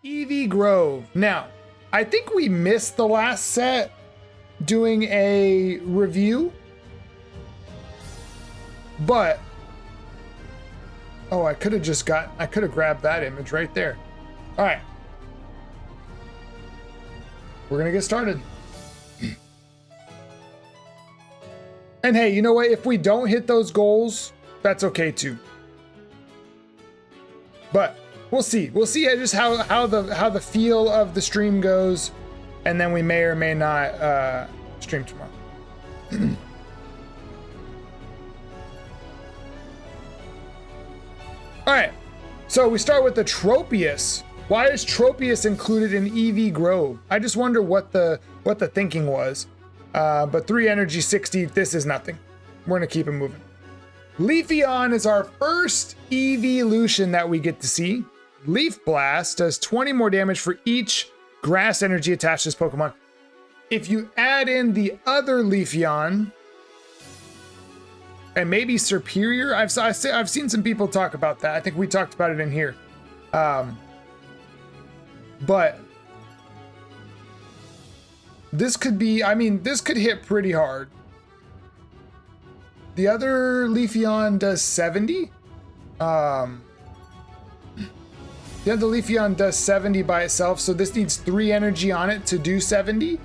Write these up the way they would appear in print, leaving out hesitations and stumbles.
Eevee Grove. Now, I think we missed the last set doing a review, but oh, I could have grabbed that image right there. All right, we're gonna get started. And hey, you know what? If we don't hit those goals, that's okay too. But we'll see. We'll see just how the feel of the stream goes, and then we may or may not stream tomorrow. All right, so we start with the Tropius. Why is Tropius included in Eevee Grove? I just wonder what the thinking was. But 3 energy, 60. This is nothing. We're gonna keep it moving. Leafeon is our first evolution that we get to see. Leaf Blast does 20 more damage for each grass energy attached to this Pokemon. If you add in the other Leafeon, and maybe Superior, I've seen some people talk about that. I think we talked about it in here. But this could be, I mean, this could hit pretty hard. The other Leafeon does 70. The other Leafeon does 70 by itself, so this needs 3 energy on it to do 70.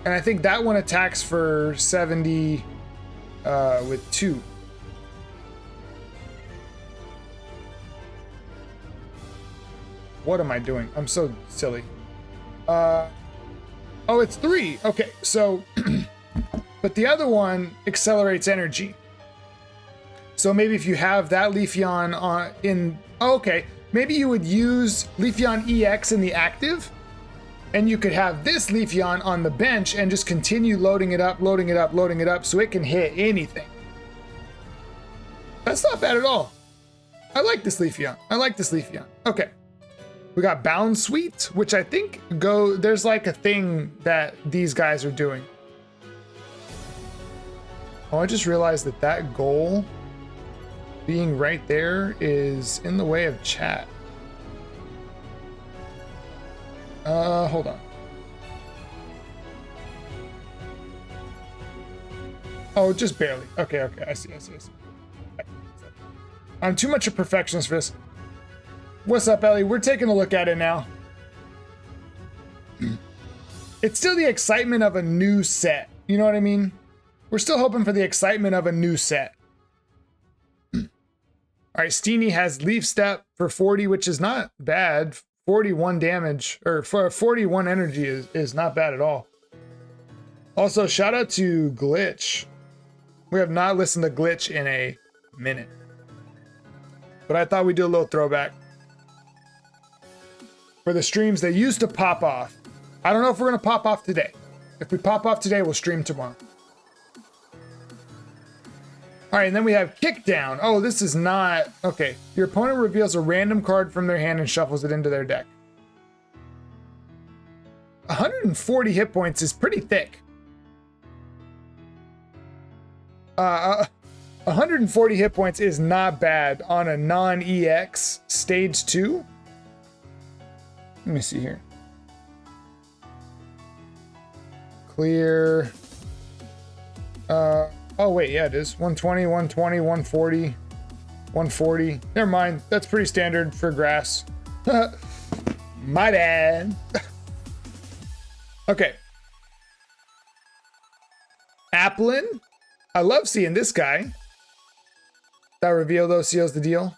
And I think that one attacks for 70 with 2. What am I doing? I'm so silly. Oh, it's 3. Okay, so but the other one accelerates energy. So maybe if you have that Leafeon on okay, maybe you would use Leafeon EX in the active, and you could have this Leafeon on the bench and just continue loading it up, so it can hit anything. That's not bad at all. I like this Leafeon. Okay. We got Bound Sweet, which I think there's like a thing that these guys are doing. Oh, I just realized that goal being right there is in the way of chat. Hold on. Oh, just barely. Okay, I see. I'm too much a perfectionist for this. What's up, Ellie? We're taking a look at it now. It's still the excitement of a new set. You know what I mean? We're still hoping for the excitement of a new set. All right, Steenie has Leaf Step for 40, which is not bad. 41 damage, or for 41 energy is not bad at all. Also, shout out to Glitch. We have not listened to Glitch in a minute, but I thought we'd do a little throwback for the streams that used to pop off. I don't know if we're gonna pop off today. If we pop off today, we'll stream tomorrow. All right, and then we have Kickdown. Oh, this is not, okay. Your opponent reveals a random card from their hand and shuffles it into their deck. 140 hit points is pretty thick. 140 hit points is not bad on a non-EX stage 2. Let me see here. Clear. Oh wait, yeah, it is 120, 120, 140, 140. Never mind, that's pretty standard for grass. My bad. Okay. Applin. I love seeing this guy. That reveal though seals the deal.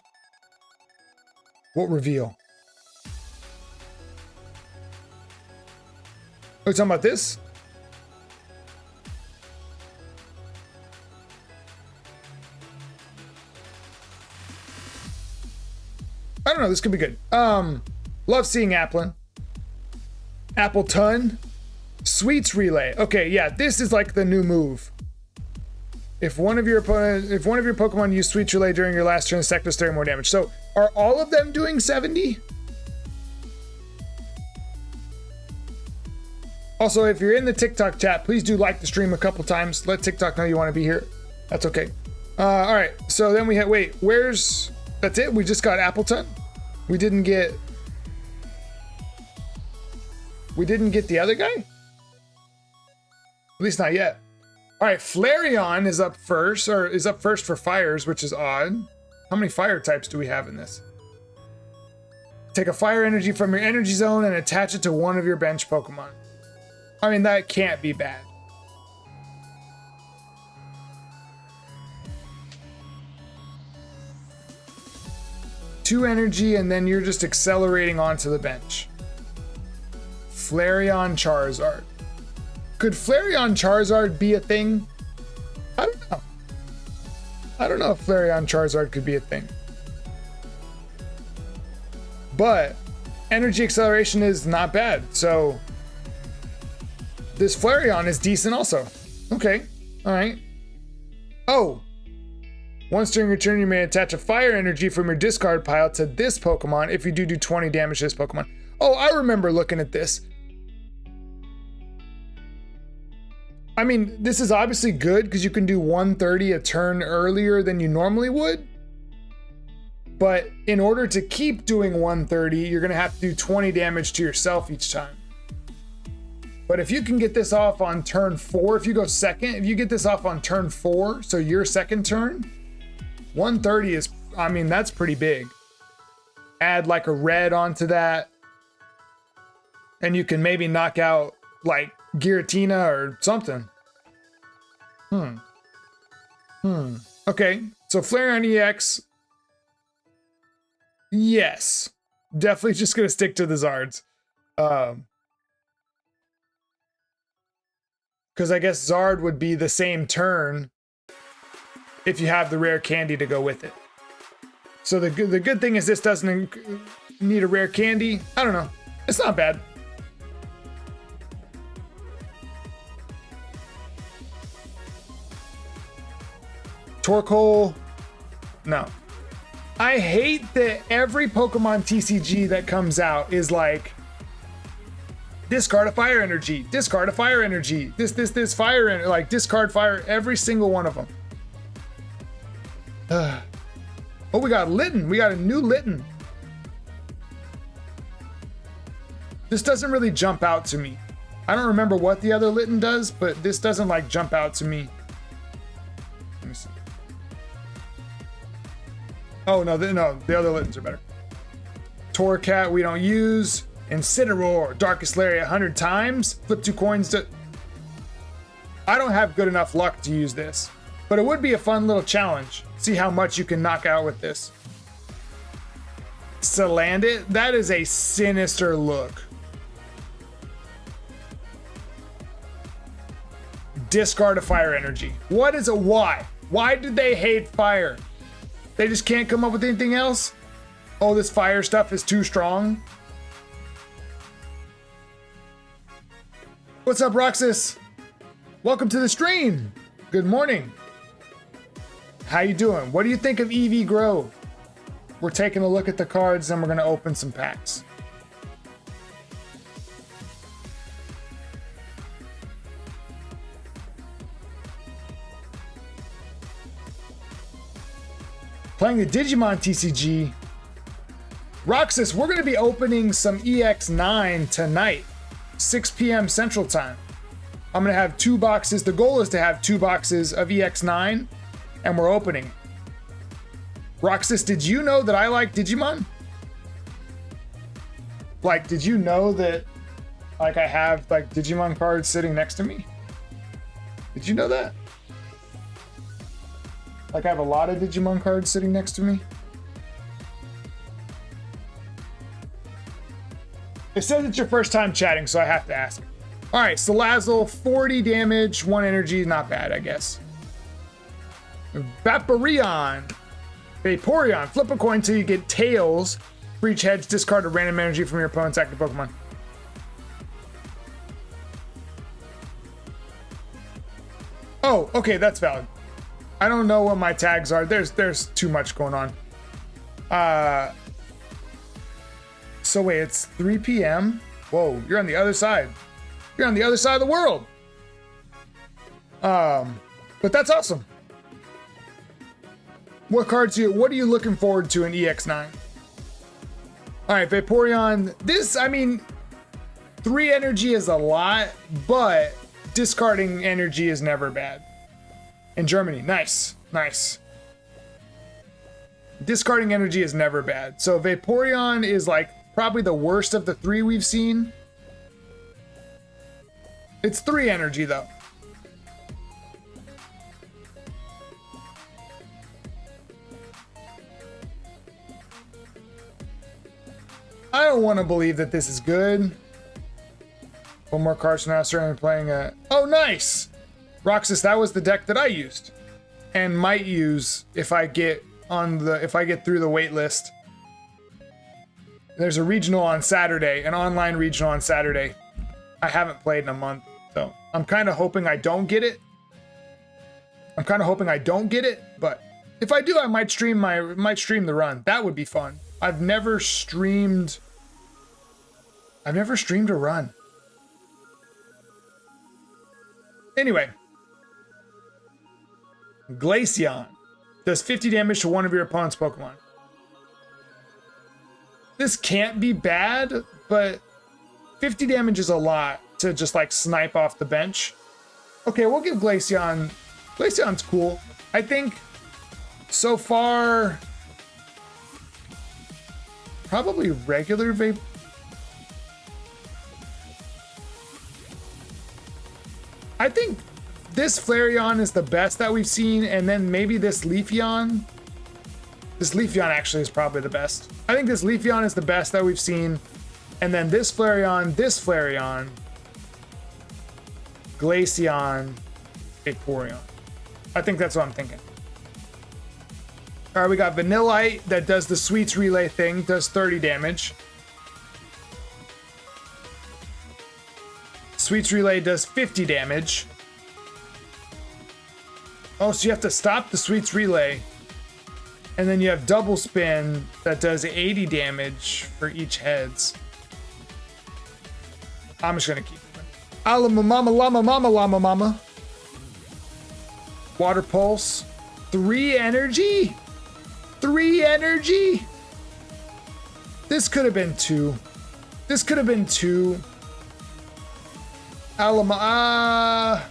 What reveal? Are you talking about this? I don't know, this could be good. Love seeing Applin. Appleton. Sweets Relay. Okay, yeah, this is like the new move. If one of your Pokemon use Sweets Relay during your last turn, stack does 30 more damage. So are all of them doing 70? Also, if you're in the TikTok chat, please do like the stream a couple times. Let TikTok know you want to be here. That's okay. All right, so then we have, wait, that's it? We just got Appleton? We didn't get the other guy? At least not yet. All right, Flareon is up first, or is up first for fires, which is odd. How many fire types do we have in this? Take a fire energy from your energy zone and attach it to one of your bench Pokemon. I mean, that can't be bad. Two energy, and then you're just accelerating onto the bench. Flareon Charizard. Could Flareon Charizard be a thing? I don't know. I don't know if Flareon Charizard could be a thing. But energy acceleration is not bad, so this Flareon is decent also. Okay, all right. Oh, once during your turn, you may attach a fire energy from your discard pile to this Pokemon. If you do 20 damage to this Pokemon. Oh, I remember looking at this. I mean, this is obviously good because you can do 130 a turn earlier than you normally would. But in order to keep doing 130, you're going to have to do 20 damage to yourself each time. But if you can get this off on turn 4, if you go second, if you get this off on turn 4, so your second turn, 130 is, I mean, that's pretty big. Add like a red onto that. And you can maybe knock out like Giratina or something. Okay, so Flareon EX. Yes. Definitely just gonna stick to the Zards. Because I guess Zard would be the same turn if you have the rare candy to go with it. So the good thing is this doesn't need a rare candy. I don't know. It's not bad. Torkoal, no. I hate that every Pokemon TCG that comes out is like, discard a fire energy, discard a fire energy, this fire, like discard fire, every single one of them. Oh, we got Litten, we got a new Litten. This doesn't really jump out to me. I don't remember what the other Litten does, but this doesn't like jump out to me. Let me see. Oh, no, the other Littens are better. Torcat, we don't use. Incineroar, Darkest Lariat 100 times. Flip 2 coins to... I don't have good enough luck to use this, but it would be a fun little challenge. See how much you can knock out with this. Salandit, that is a sinister look. Discard a fire energy. What is a why? Why did they hate fire? They just can't come up with anything else? Oh, this fire stuff is too strong? What's up, Roxas? Welcome to the stream. Good morning. How you doing? What do you think of Eevee Grove? We're taking a look at the cards and we're gonna open some packs. Playing the Digimon TCG. Roxas, we're gonna be opening some EX9 tonight, 6 p.m. Central Time. I'm gonna have 2 boxes. The goal is to have 2 boxes of EX9, and we're opening. Roxas, did you know that I like Digimon? Like, did you know that like I have like Digimon cards sitting next to me? Did you know that? Like I have a lot of Digimon cards sitting next to me. It says it's your first time chatting, so I have to ask. All right, Salazzle, 40 damage, 1 energy, not bad, I guess. Vaporeon, flip a coin till you get tails. For each hedge, discard a random energy from your opponent's active Pokemon. Oh, okay, that's valid. I don't know what my tags are. There's too much going on. So wait, it's 3 p.m. Whoa, you're on the other side. You're on the other side of the world. But that's awesome. What are you looking forward to in EX9? All right, Vaporeon. This, I mean, 3 energy is a lot, but discarding energy is never bad. In Germany, nice, nice. Discarding energy is never bad. So Vaporeon is like probably the worst of the 3 we've seen. It's 3 energy though. I don't want to believe that this is good. One more card, so now starting playing a... Oh, nice! Roxas, that was the deck that I used. And might use if I get through the wait list. There's a regional on Saturday, an online regional on Saturday. I haven't played in a month, so I'm kind of hoping I don't get it. But if I do, I might stream the run. That would be fun. I've never streamed a run. Anyway, Glaceon does 50 damage to one of your opponent's Pokemon. This can't be bad, but 50 damage is a lot to just like snipe off the bench. Okay, we'll give Glaceon. Glaceon's cool. I think so far, probably regular vape. I think this Flareon is the best that we've seen, and then maybe this Leafeon. This Leafeon actually is probably the best. I think this Leafeon is the best that we've seen, and then this Flareon, Glaceon, Vaporeon. I think that's what I'm thinking. All right, we got Vanillite that does the Sweets Relay thing, does 30 damage. Sweets Relay does 50 damage. Oh, so you have to stop the Sweets Relay. And then you have Double Spin that does 80 damage for each heads. I'm just gonna keep it. Alama mama llama mama llama mama. Water Pulse. 3 energy? 3 energy? This could have been 2. This could have been 2. Alama.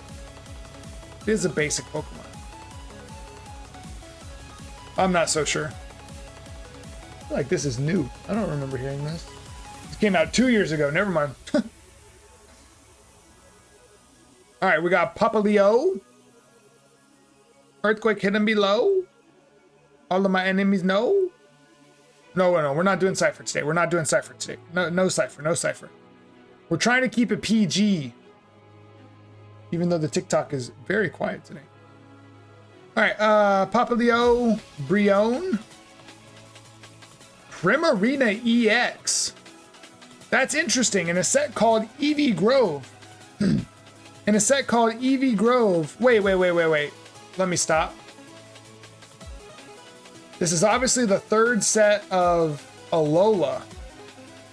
It is a basic Pokemon. I'm not so sure. I feel like this is new. I don't remember hearing this. This came out 2 years ago. Never mind. All right, we got Papaleo. Earthquake hidden below. All of my enemies know. No, we're not doing Cypher today. No Cypher. We're trying to keep it PG. Even though the TikTok is very quiet today. All right, Papaleo, Brion, Primarina EX. That's interesting. In a set called Eevee Grove. Wait. Let me stop. This is obviously the 3rd set of Alola.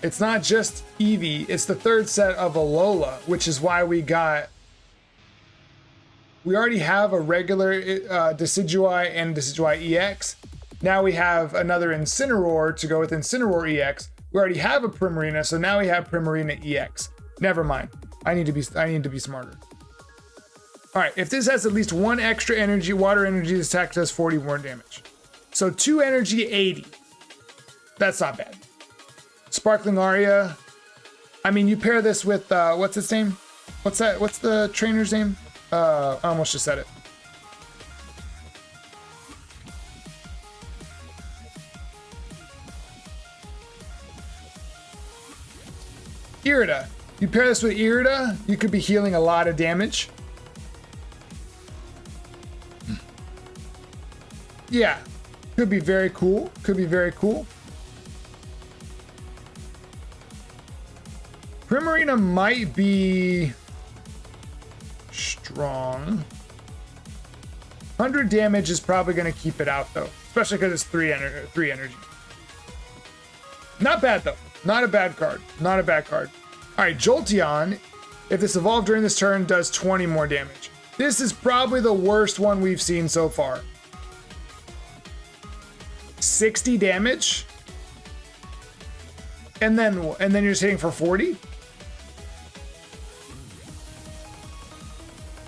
It's not just Eevee, it's the 3rd set of Alola, which is why we already have a regular Decidueye and Decidueye EX. Now we have another Incineroar to go with Incineroar EX. We already have a Primarina, so now we have Primarina EX. Never mind. I need to be smarter. All right, if this has at least 1 extra energy, water energy, this attack does 40 more damage. So 2 energy, 80. That's not bad. Sparkling Aria. I mean, you pair this with, what's its name? What's the trainer's name? I almost just said it. Irida. You pair this with Irida, you could be healing a lot of damage. Yeah. Could be very cool. Primarina might be strong. 100 damage is probably going to keep it out though, especially because it's 3 energy. Not bad though. Not a bad card. All right, Jolteon, if this evolved during this turn, does 20 more damage. This is probably the worst one we've seen so far. 60 damage. And then you're just hitting for 40?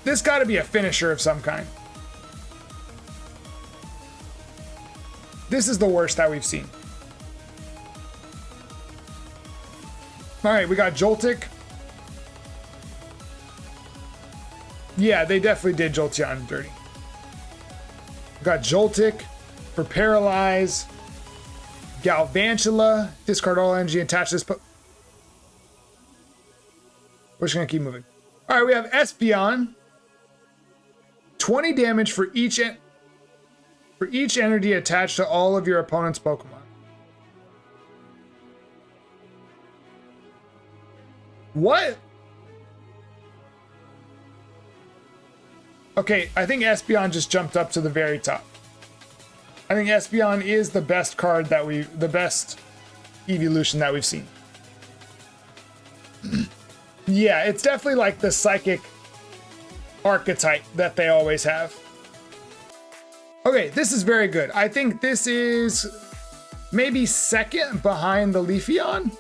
This got to be a finisher of some kind. This is the worst that we've seen. All right, we got Joltik. Yeah, they definitely did Jolteon dirty. We got Joltik for Paralyze. Galvantula. Discard all energy, attach this. We're just going to keep moving. All right, we have Espeon. 20 damage for each energy attached to all of your opponent's Pokemon. What? Okay, I think Espeon just jumped up to the very top. I think Espeon is the best card the best evolution that we've seen. Yeah, it's definitely like the psychic archetype that they always have. Okay, this is very good. I think this is maybe second behind the Leafeon.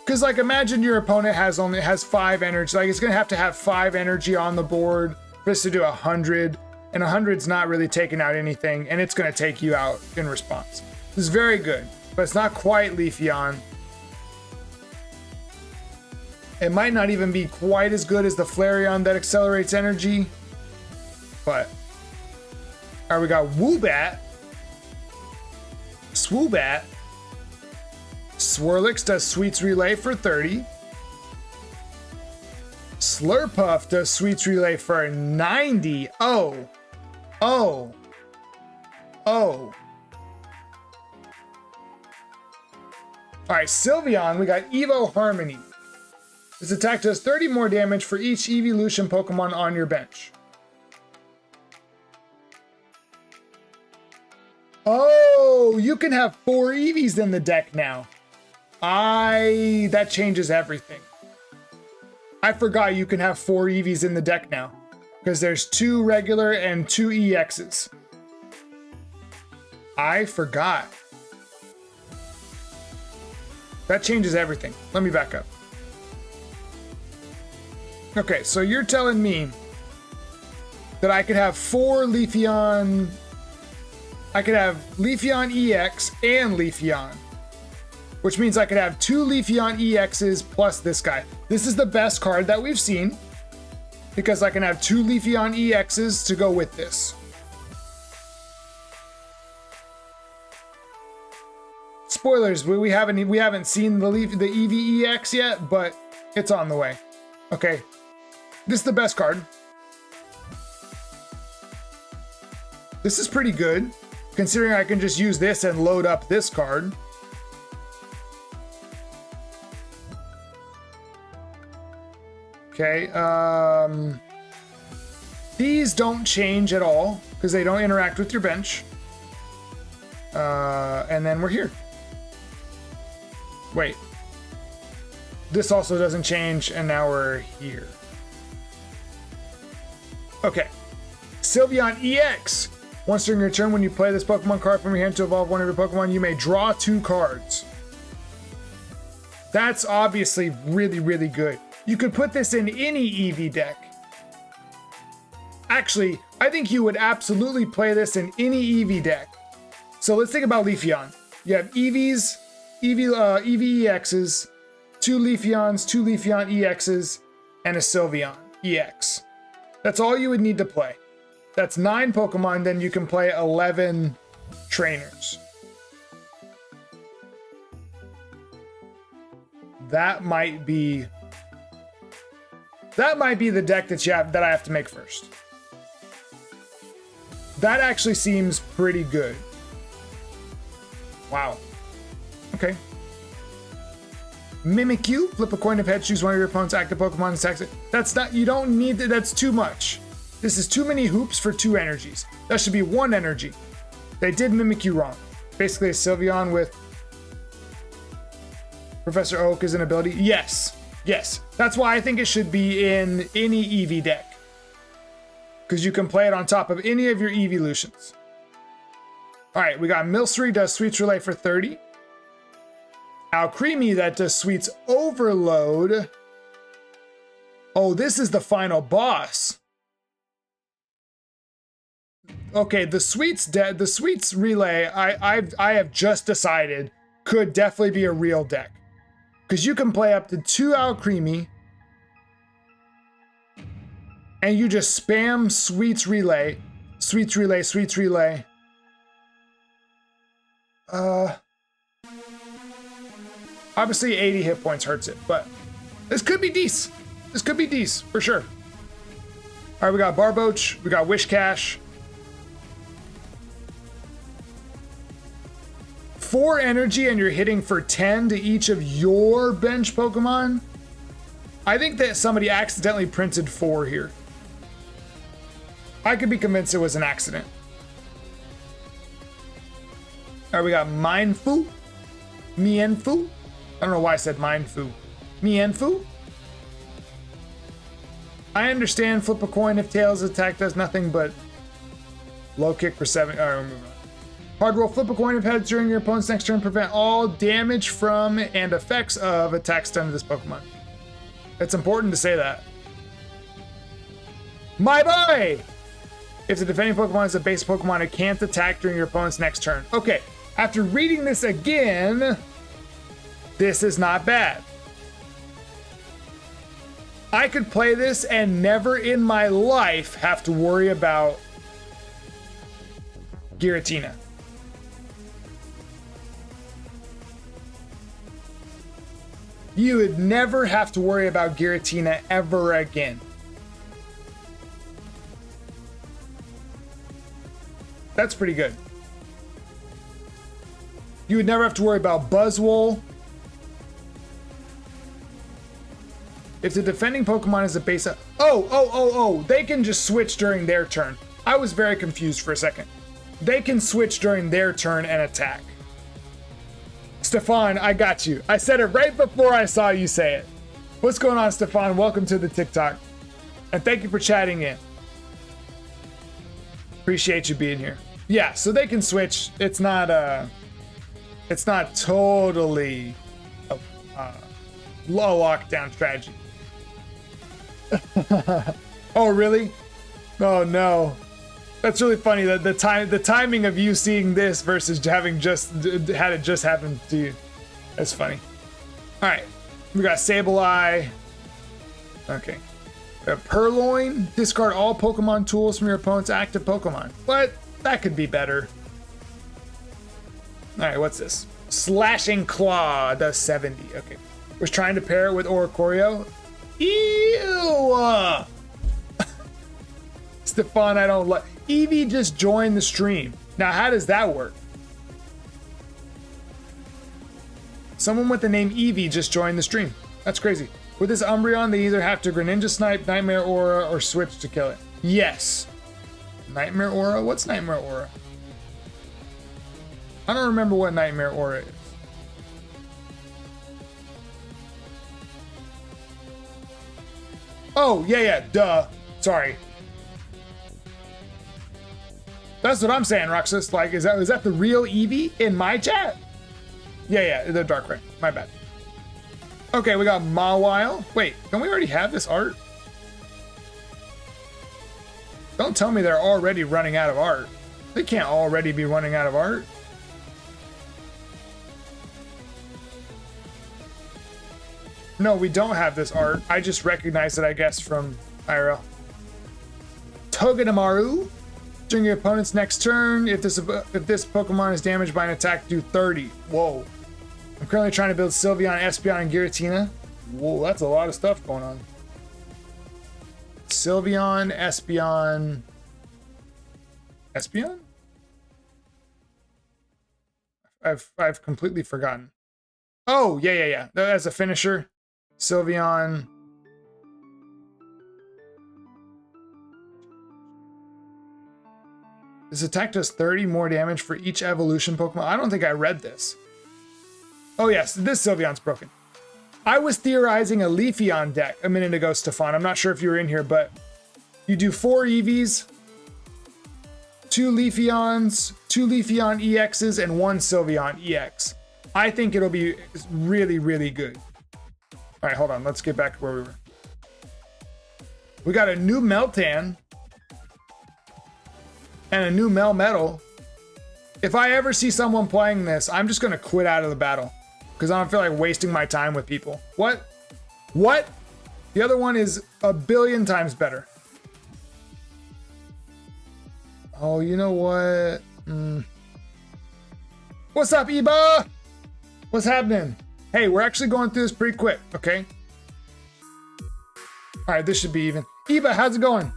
Because like imagine your opponent has 5 energy. Like it's gonna have to have 5 energy on the board for this to do 100. And 100's not really taking out anything, and it's gonna take you out in response. This is very good, but it's not quite Leafeon. It might not even be quite as good as the Flareon that accelerates energy, but all right, we got Woobat, Swoobat, Swirlix does Sweets Relay for 30. Slurpuff does Sweets Relay for 90. Oh. All right, Sylveon, we got Evo Harmony. This attack does 30 more damage for each evolution Pokemon on your bench. Oh, you can have 4 Eevees in the deck now. That changes everything. I forgot you can have 4 Eevees in the deck now. Because there's 2 regular and 2 EXs. I forgot. That changes everything. Let me back up. Okay, so you're telling me that I could have 4 Leafeon. I could have Leafeon EX and Leafeon. Which means I could have 2 Leafeon EXs plus this guy. This is the best card that we've seen. Because I can have 2 Leafeon EXs to go with this. Spoilers, we haven't seen the Eevee EX yet, but it's on the way. Okay, this is the best card. This is pretty good, considering I can just use this and load up this card. Okay, these don't change at all because they don't interact with your bench. And then we're here. Wait. This also doesn't change, and now we're here. Okay. Sylveon EX. Once during your turn, when you play this Pokemon card from your hand to evolve one of your Pokemon, you may draw 2 cards. That's obviously really, really good. You could put this in any Eevee deck. Actually, I think you would absolutely play this in any Eevee deck. So let's think about Leafeon. You have Eevee EXs, 2 Leafeons, 2 Leafeon EXs, and a Sylveon EX. That's all you would need to play. That's 9 Pokemon, then you can play 11 trainers. That might be the deck that I have to make first. That actually seems pretty good. Wow. Okay. Mimikyu, flip a coin of heads, choose one of your opponent's active Pokemon and attacks it. That's not, you don't need that, that's too much. This is too many hoops for 2 energies. That should be 1 energy. They did Mimikyu wrong. Basically a Sylveon with Professor Oak as an ability. Yes. Yes, that's why I think it should be in any Eevee deck. Because you can play it on top of any of your evolutions. All right, we got Milcery does Sweets Relay for 30. Alcremie that does Sweets Overload. Oh, this is the final boss. Okay, the Sweets Relay, I have just decided could definitely be a real deck. Because you can play up to 2 Alcremie, and you just spam Sweets Relay, Sweets Relay, Sweets Relay. Obviously 80 hit points hurts it, but this could be decent. This could be decent, for sure. All right, we got Barboach, we got Wishcash. 4 energy and you're hitting for 10 to each of your bench Pokemon. I think that somebody accidentally printed 4 here. I could be convinced it was an accident. All right, we got Mienfoo, Mienfoo. I don't know why I said Mienfoo. Mienfoo. I understand flip a coin if Tails attack does nothing but low kick for 7. All right, we'll move on. Hard roll, flip a coin if heads during your opponent's next turn. Prevent all damage from and effects of attacks done to this Pokemon. It's important to say that. My boy! If the defending Pokemon is a base Pokemon, it can't attack during your opponent's next turn. Okay, after reading this again, this is not bad. I could play this and never in my life have to worry about Giratina. You would never have to worry about Giratina ever again. That's pretty good. You would never have to worry about Buzzwole. If the defending Pokemon is a base... Oh, they can just switch during their turn. I was very confused for a second. They can switch during their turn and attack. Stefan, I got you. I said it right before I saw you say it. What's going on, Stefan? Welcome to the TikTok. And thank you for chatting in. Appreciate you being here. Yeah, so they can switch. It's not totally a low lockdown strategy. Oh, really? Oh no. That's really funny that the timing of you seeing this versus having just had it just happen to you. That's funny. All right, we got Sableye. Okay, Purloin. Discard all Pokemon tools from your opponent's active Pokemon. What? That could be better. All right, what's this? Slashing Claw does 70. Okay, was trying to pair it with Oricorio. Ew. Stefan, I don't like. Eevee just joined the stream. Now, how does that work? Someone with the name Eevee just joined the stream. That's crazy. With this Umbreon, they either have to Greninja Snipe, Nightmare Aura, or switch to kill it. Yes. Nightmare Aura? What's Nightmare Aura? I don't remember what Nightmare Aura is. Oh, yeah, duh. Sorry. That's what I'm saying, Roxas. Like, is that the real Eevee in my chat? Yeah, the Darkrai. My bad. Okay, we got Mawile. Wait, don't we already have this art? Don't tell me they're already running out of art. They can't already be running out of art. No, we don't have this art. I just recognized it, I guess, from IRL. Togedemaru. During your opponent's next turn, if this Pokemon is damaged by an attack, do 30. Whoa. I'm currently trying to build Sylveon, Espeon, and Giratina. Whoa, that's a lot of stuff going on. Sylveon, Espeon. Espeon? I've completely forgotten. Oh, yeah. As a finisher. Sylveon. This attack does 30 more damage for each evolution Pokemon. I don't think I read this. Oh yes, this Sylveon's broken. I was theorizing a Leafeon deck a minute ago, Stefan. I'm not sure if you were in here, but you do 4 Eevees, 2 Leafeons, 2 Leafeon EXs, and 1 Sylveon EX. I think it'll be really, really good. All right, hold on. Let's get back to where we were. We got a new Meltan and a new Melmetal. If I ever see someone playing this, I'm just going to quit out of the battle because I don't feel like wasting my time with people. What? What? The other one is a billion times better. Oh, you know what? What's up, Eba? What's happening? Hey, we're actually going through this pretty quick, okay? All right, this should be even. Eba, how's it going?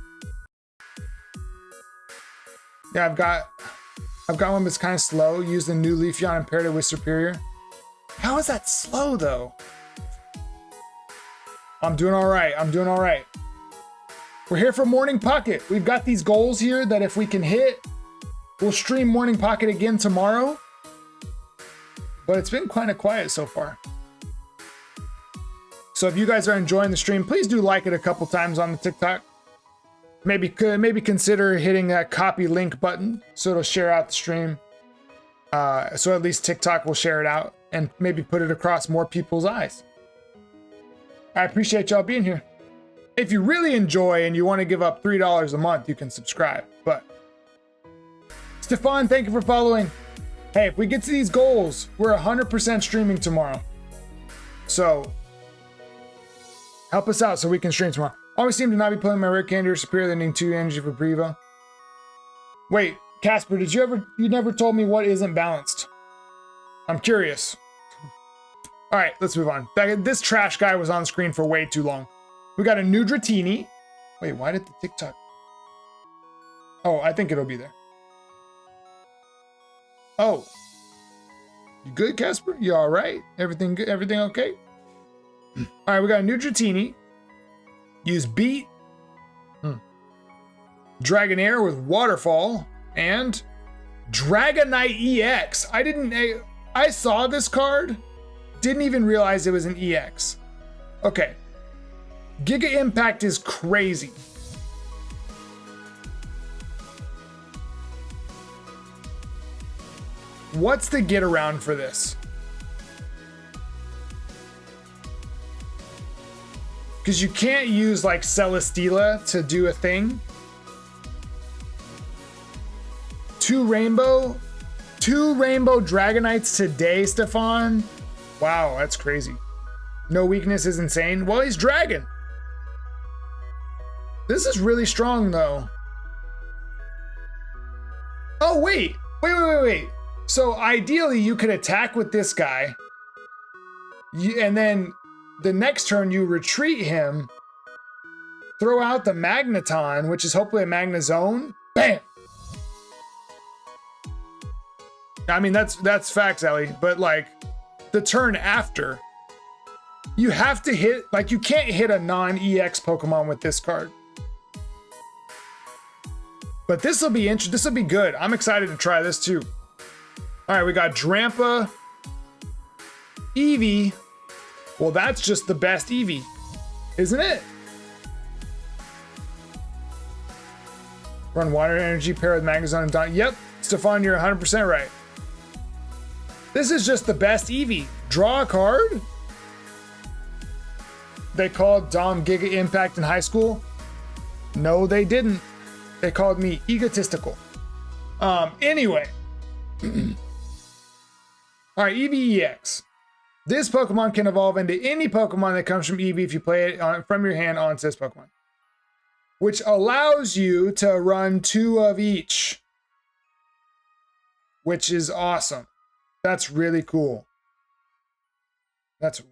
Yeah, I've got one that's kind of slow. Use the new Leafeon and paired it with Superior. How is that slow, though? I'm doing all right. I'm doing all right. We're here for Morning Pocket. We've got these goals here that if we can hit, we'll stream Morning Pocket again tomorrow. But it's been kind of quiet so far. So if you guys are enjoying the stream, please do like it a couple times on the TikTok. Maybe consider hitting that copy link button so it'll share out the stream. So at least TikTok will share it out and maybe put it across more people's eyes. I appreciate y'all being here. If you really enjoy and you want to give up $3 a month, you can subscribe. But Stefan, thank you for following. Hey, if we get to these goals, we're 100% streaming tomorrow. So help us out so we can stream tomorrow. Always seem to not be playing my rare candy or superior than needing 2 energy for Prevo. Wait, Casper, you never told me what isn't balanced. I'm curious. All right, let's move on. This trash guy was on screen for way too long. We got a new Dratini. Wait, why did the TikTok? Oh, I think it'll be there. Oh. You good, Casper? You all right? Everything good? Everything okay? All right, we got a new Dratini. Use Beat. Dragonair with Waterfall. And Dragonite EX. I saw this card. Didn't even realize it was an EX. Okay. Giga Impact is crazy. What's the get around for this? Because you can't use like Celesteela to do a thing. 2 rainbow Dragonites today, Stefan. Wow, that's crazy. No weakness is insane. Well, he's Dragon. This is really strong, though. Oh, wait. So ideally, you could attack with this guy. And then the next turn, you retreat him. Throw out the Magneton, which is hopefully a Magnezone. Bam! I mean, that's facts, Ellie. But, like, the turn after, you have to hit, like, you can't hit a non-EX Pokemon with this card. But this will be interesting. This will be good. I'm excited to try this too. All right, we got Drampa, Eevee. Well, that's just the best Eevee, isn't it? Run Water Energy, pair with Magnezone and Don. Yep, Stefan, you're 100% right. This is just the best Eevee. Draw a card. They called Dom Giga Impact in high school. No, they didn't. They called me egotistical. Anyway. All right, Eevee EX. This Pokemon can evolve into any Pokemon that comes from Eevee if you play it from your hand onto this Pokemon, which allows you to run 2 of each, which is awesome. That's really cool.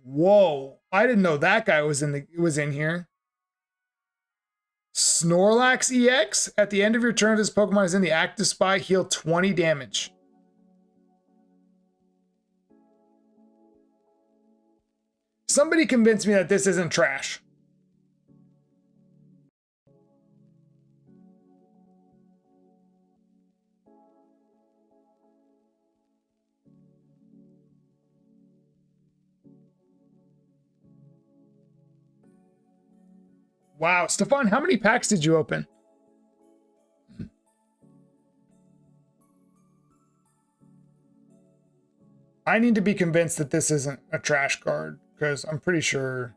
Whoa. I didn't know that guy was in here. Snorlax EX. At the end of your turn, this Pokemon is in the active spot. Heal 20 damage. Somebody convince me that this isn't trash. Wow, Stefan, how many packs did you open? I need to be convinced that this isn't a trash card because I'm pretty sure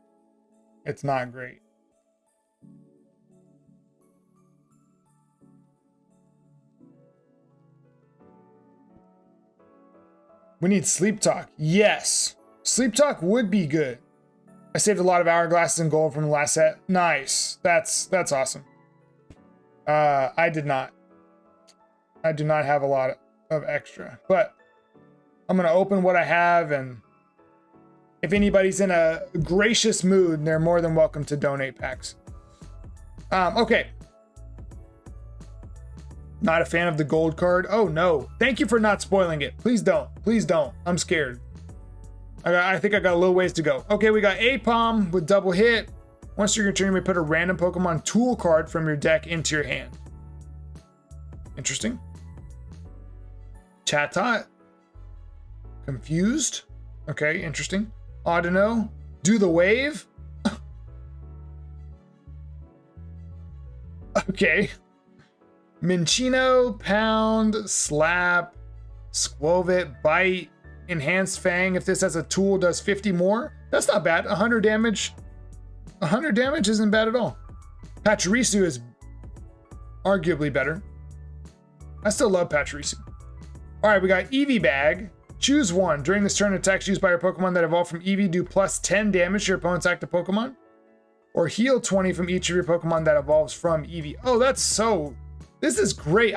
it's not great. We need Sleep Talk. Yes. Sleep Talk would be good. I saved a lot of hourglasses and gold from the last set. Nice. That's awesome. I did not. I do not have a lot of extra, but I'm going to open what I have, and if anybody's in a gracious mood, they're more than welcome to donate packs. Okay. Not a fan of the gold card. Oh no. Thank you for not spoiling it. Please don't. Please don't. I'm scared. I think I got a little ways to go. Okay, we got Apom with double hit. Once you're your turn, you may put a random Pokemon tool card from your deck into your hand. Interesting. Chatot. Confused. Okay, interesting. Audino. Do the wave. Okay. Minchino, Pound, Slap, Squovit, Bite, Enhanced Fang. If this has a tool, does 50 more. That's not bad. 100 damage. 100 damage isn't bad at all. Pachirisu is arguably better. I still love Pachirisu. All right, we got Eevee Bag. Choose one. During this turn, attacks used by your Pokemon that evolve from Eevee do plus 10 damage to your opponent's active Pokemon. Or heal 20 from each of your Pokemon that evolves from Eevee. Oh, that's so... This is great.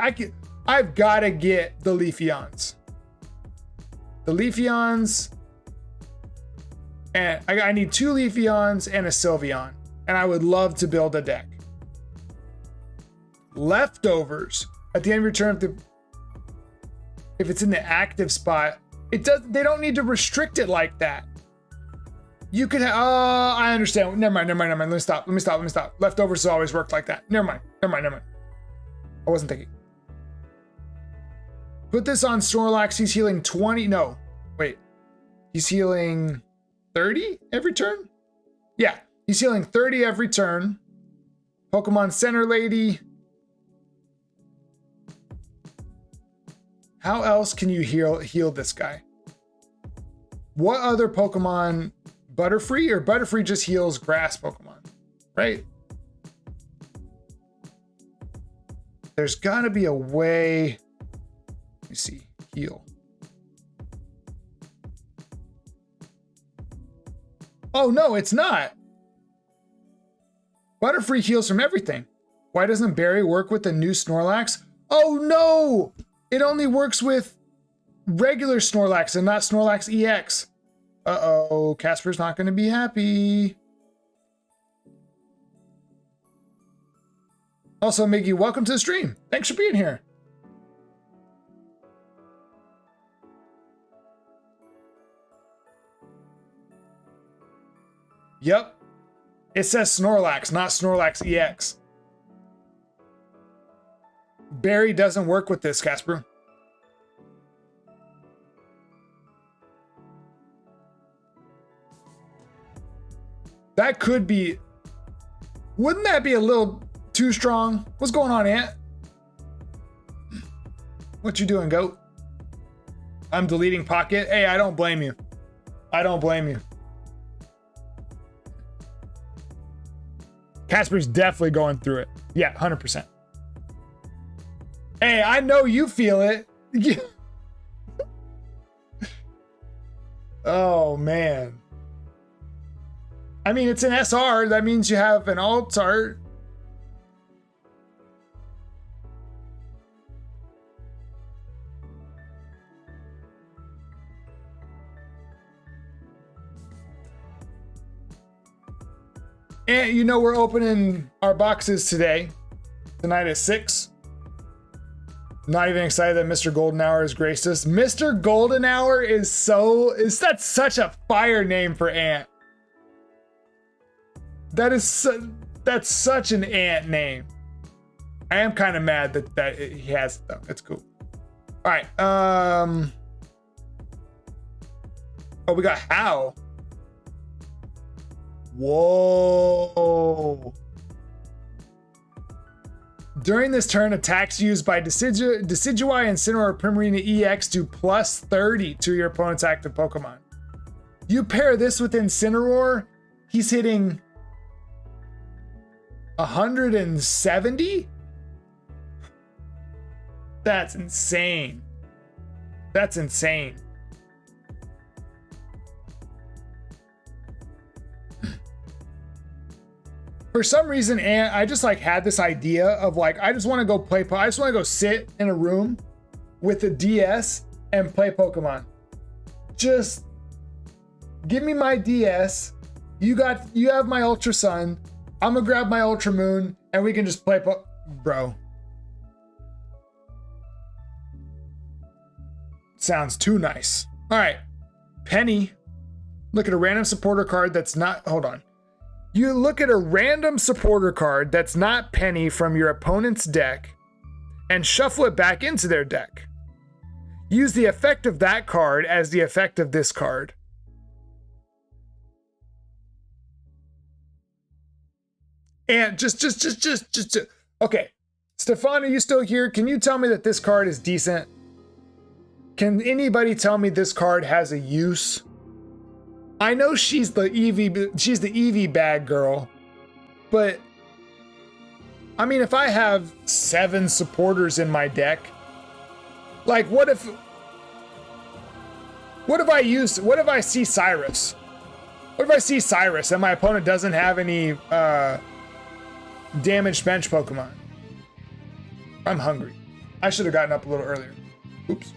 I've got to get the Leafeons. The Leafeons. And I need 2 Leafeons and a Sylveon. And I would love to build a deck. Leftovers. At the end of your turn, if it's in the active spot, they don't need to restrict it like that. You could have, I understand. Never mind. Let me stop. Leftovers has always worked like that. Never mind. I wasn't thinking. Put this on Snorlax. He's healing 20. No, wait. He's healing 30 every turn? Yeah, he's healing 30 every turn. Pokemon Center Lady. How else can you heal this guy? What other Pokemon? Butterfree, or Butterfree just heals grass Pokemon, right? There's gotta be a way. Let me see. Heal. Oh no, it's not. Butterfree heals from everything. Why doesn't Berry work with the new Snorlax? Oh no! It only works with regular Snorlax and not Snorlax EX. Uh-oh, Casper's not going to be happy. Also, Miggy, welcome to the stream. Thanks for being here. Yep. It says Snorlax, not Snorlax EX. Barry doesn't work with this, Casper. That could be... Wouldn't that be a little too strong? What's going on, Ant? What you doing, goat? I'm deleting Pocket. Hey, I don't blame you. I don't blame you. Casper's definitely going through it. Yeah, 100%. Hey, I know you feel it. Oh, man. I mean, it's an SR. That means you have an alt art. And you know we're opening our boxes today. Tonight at 6. Not even excited that Mr. Golden Hour has graced us. Mr. Golden Hour that's such a fire name for Ant. That's such an Ant name. I am kind of mad that he has it though. It's cool. All right. Oh, we got How. Whoa. During this turn, attacks used by Decidueye, Incineroar, or Primarina EX do plus 30 to your opponent's active Pokemon. You pair this with Incineroar, he's hitting 170? That's insane. That's insane. For some reason, I just like had this idea of like, I just want to go play, I just want to go sit in a room with a DS and play Pokemon. Just give me my DS. You have my Ultra Sun. I'm gonna grab my Ultra Moon and we can just play bro. Sounds too nice. All right, Penny. Look at a random supporter card that's not, hold on. You look at a random supporter card that's not Penny from your opponent's deck and shuffle it back into their deck. Use the effect of that card as the effect of this card. And just, okay. Stefan, are you still here? Can you tell me that this card is decent? Can anybody tell me this card has a use? I know she's the Eevee bag girl, but I mean, if I have 7 supporters in my deck, like what if I see Cyrus? What if I see Cyrus and my opponent doesn't have any damaged bench Pokemon? I'm hungry. I should have gotten up a little earlier. Oops.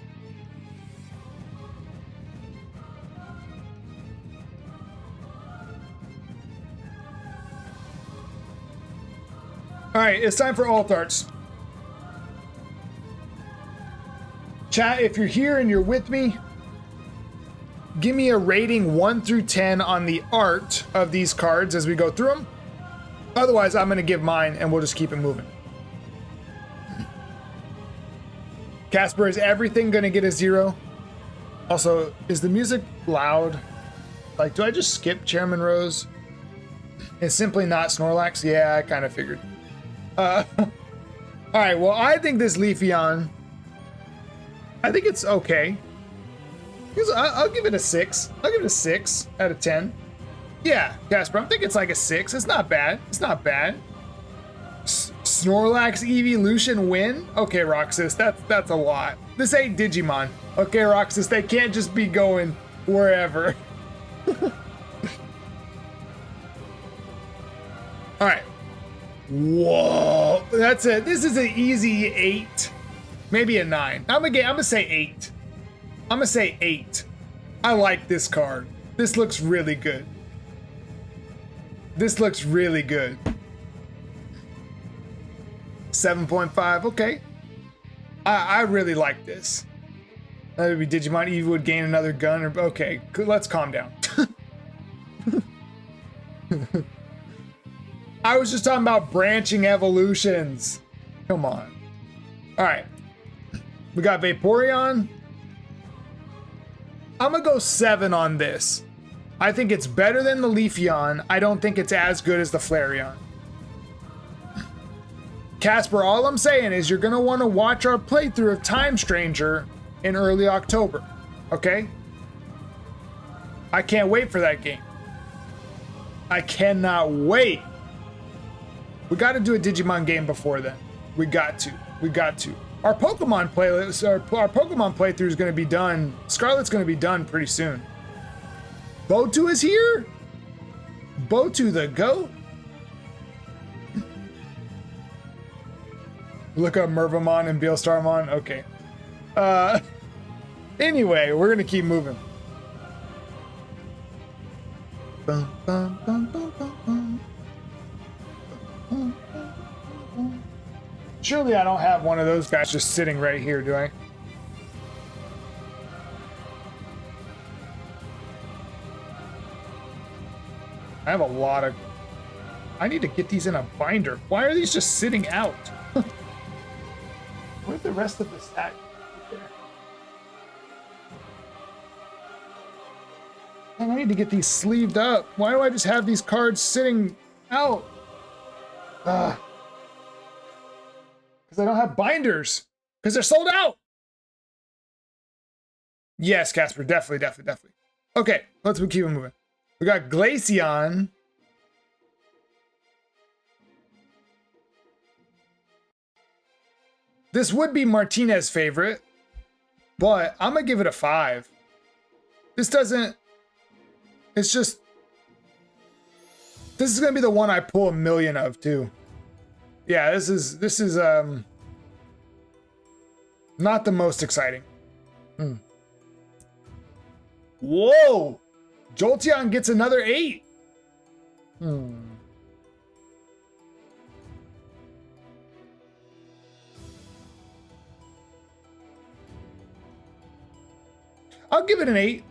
All right, it's time for alt arts. Chat, if you're here and you're with me, give me a rating 1 through 10 on the art of these cards as we go through them. Otherwise, I'm gonna give mine and we'll just keep it moving. Casper, is everything gonna get a 0? Also, is the music loud? Like, do I just skip Chairman Rose? It's simply not Snorlax? Yeah, I kind of figured. All right, well, I think this Leafeon, I think it's okay. I'll give it a 6. I'll give it a 6 out of 10. Yeah, Casper, I think it's like a 6. It's not bad. It's not bad. Snorlax Evolution win? Okay, Roxas, that's a lot. This ain't Digimon. Okay, Roxas, they can't just be going wherever. All right. Whoa, that's it. This is an easy 8, maybe a 9. I'm gonna say 8. I'm gonna say 8. I like this card. This looks really good. This looks really good. 7.5. Okay. I really like this. That would be Digimon Eevee would gain another gun. Or okay, let's calm down. I was just talking about branching evolutions. Come on. All right. We got Vaporeon. I'm gonna go 7 on this. I think it's better than the Leafeon. I don't think it's as good as the Flareon. Casper, all I'm saying is you're gonna want to watch our playthrough of Time Stranger in early October. Okay? I can't wait for that game. I cannot wait. We got to do a Digimon game before then. We got to. Our Pokemon playlist, our Pokemon playthrough is going to be done. Scarlet's going to be done pretty soon. Botu is here. Botu the goat. Look up Mervamon and Beelstarmon. Okay. Anyway, we're going to keep moving. Bum, bum, bum, bum, bum, bum. Surely I don't have one of those guys just sitting right here, do I? I have a lot of... I need to get these in a binder. Why are these just sitting out? Where's the rest of the stack? Man, I need to get these sleeved up. Why do I just have these cards sitting out? Because I don't have binders. Because they're sold out. Yes, Casper, definitely. Okay, let's keep it moving. We got Glaceon. This would be Martinez's favorite, but I'm gonna give it a 5. This doesn't, it's just, this is gonna be the one I pull a million of too. Yeah, this is not the most exciting. Whoa! Jolteon gets another 8. I'll give it an 8.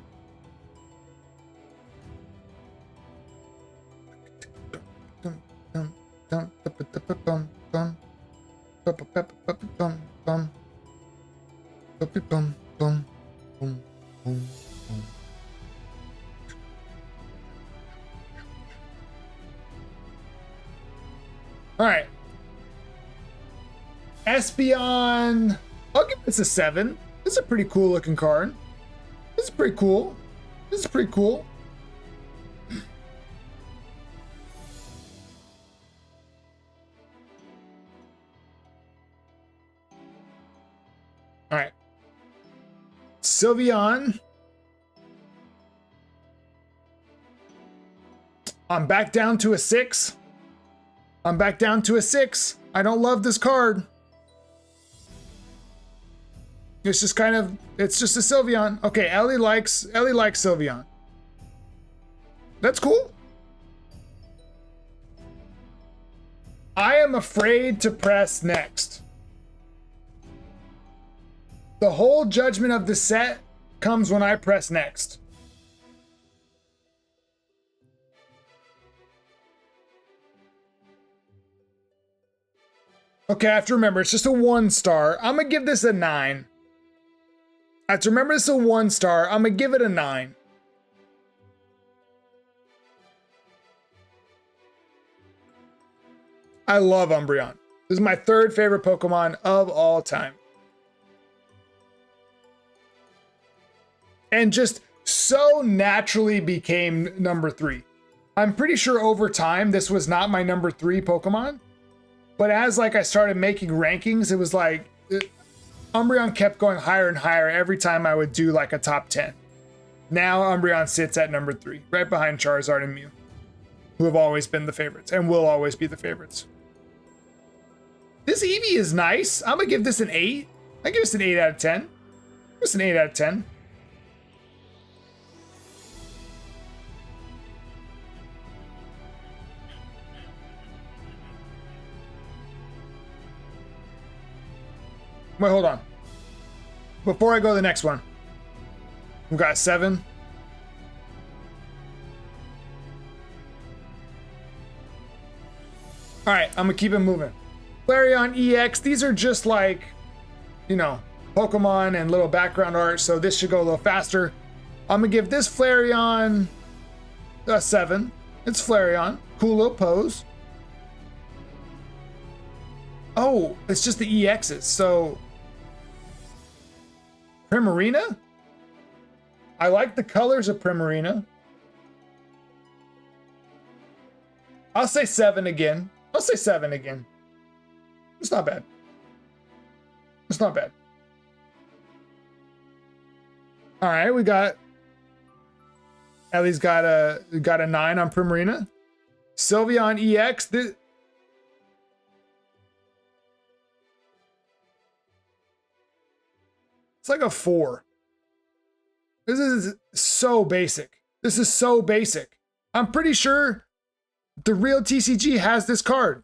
All right. Espeon. I'll give this a 7. This is a pretty cool looking card. This is pretty cool. This is pretty cool. All right. Sylveon. I'm back down to a 6. I don't love this card. It's just kind of, it's just a Sylveon. Okay, Ellie likes Sylveon. That's cool. I am afraid to press next. The whole judgment of the set comes when I press next. Okay, I have to remember, it's just a 1 star. I'm gonna give this a 9. I have to remember this is a 1 star. I'm gonna give it a 9. I love Umbreon. This is my 3rd favorite Pokemon of all time. And just so naturally became number 3. I'm pretty sure over time, this was not my number 3 Pokemon. But as I started making rankings, it was Umbreon kept going higher and higher every time I would do a top 10. Now Umbreon sits at number 3, right behind Charizard and Mew, who have always been the favorites and will always be the favorites. This Eevee is nice. I'm gonna give this an 8. I give this an 8 out of 10. This an 8 out of 10. Wait, hold on. Before I go to the next one, we've got 7. All right, I'm gonna keep it moving. Flareon EX, these are just Pokemon and little background art, so this should go a little faster. I'm gonna give this Flareon a 7. It's Flareon, cool little pose. Oh, it's just the EXs, so Primarina? I like the colors of Primarina. I'll say 7 again. It's not bad. All right, we got Ellie's got a 9 on Primarina. Sylveon EX. It's like a 4. This is so basic. I'm pretty sure the real TCG has this card.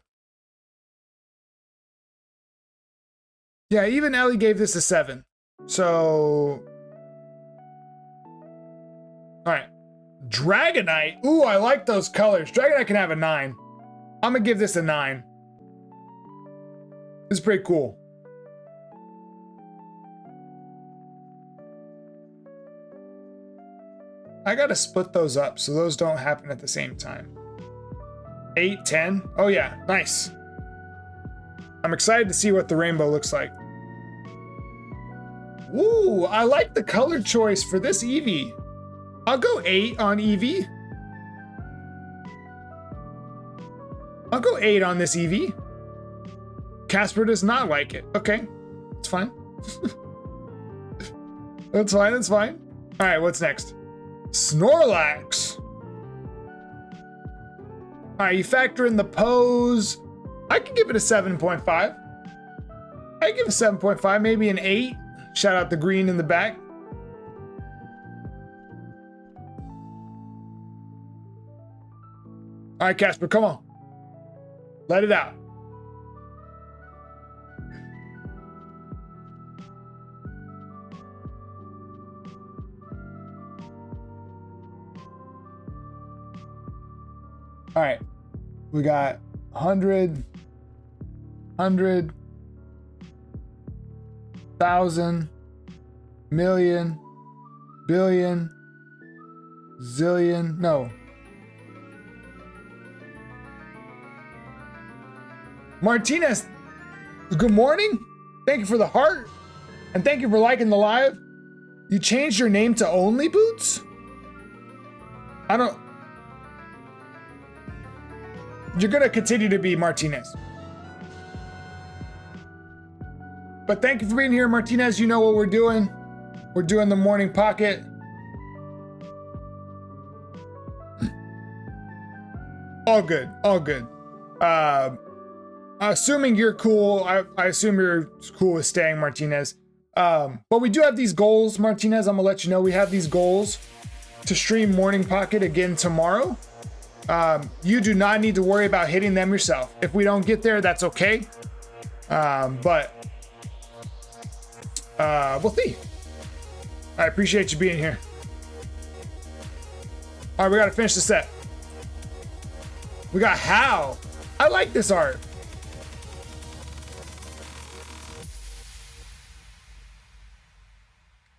Yeah, even Ellie gave this a 7. So, all right. Dragonite. Ooh, I like those colors. Dragonite can have a 9. I'm gonna give this a 9. This is pretty cool. I gotta split those up so those don't happen at the same time. 8, 10. Oh yeah, nice. I'm excited to see what the rainbow looks like. Ooh, I like the color choice for this Eevee. I'll go 8 on Eevee. I'll go 8 on this Eevee. Casper does not like it. Okay, it's fine. That's fine, that's fine. All right, what's next? Snorlax. All right, you factor in the pose. I could give it a 7.5. I give it a 7.5, maybe an 8. Shout out the green in the back. All right, Casper, come on. Let it out. All right, we got 100, 1,000, million, billion, zillion, no. Martinez, good morning. Thank you for the heart. And thank you for liking the live. You changed your name to Only Boots? You're gonna continue to be Martinez. But thank you for being here, Martinez. You know what we're doing. We're doing the morning pocket. All good, all good. Assuming you're cool, I assume you're cool with staying, Martinez. But we do have these goals, Martinez. I'm gonna let you know we have these goals to stream Morning Pocket again tomorrow. You do not need to worry about hitting them yourself. If we don't get there, that's okay. But we'll see. I appreciate you being here. All right, we gotta finish the set. We got How. I like this art.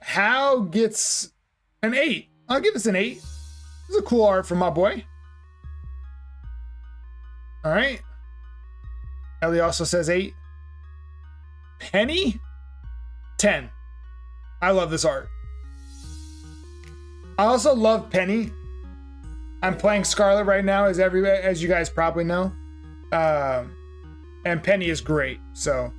How gets an 8. I'll give this an 8. This is a cool art for my boy. All right. Ellie also says 8. Penny? 10. I love this art. I also love Penny. I'm playing Scarlet right now, as you guys probably know. And Penny is great. So,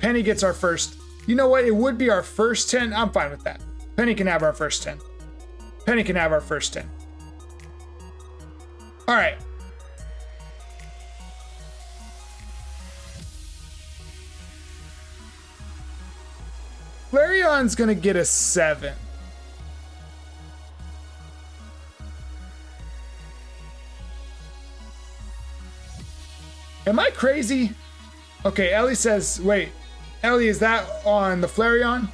Penny gets our first. You know what? It would be our first 10. I'm fine with that. Penny can have our first 10. Penny can have our first 10. All right. Flareon's gonna get a 7. Am I crazy? Okay, Ellie says, wait. Ellie, is that on the Flareon?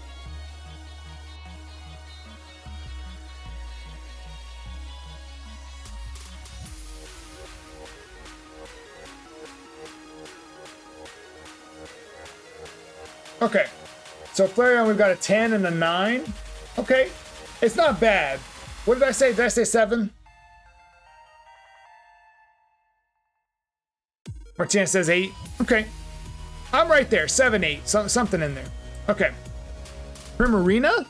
Okay, so Flareon, we've got a 10 and a 9. Okay, it's not bad. What did I say? Did I say 7? Martinez says 8. Okay, I'm right there. 7, 8, something in there. Okay, Primarina?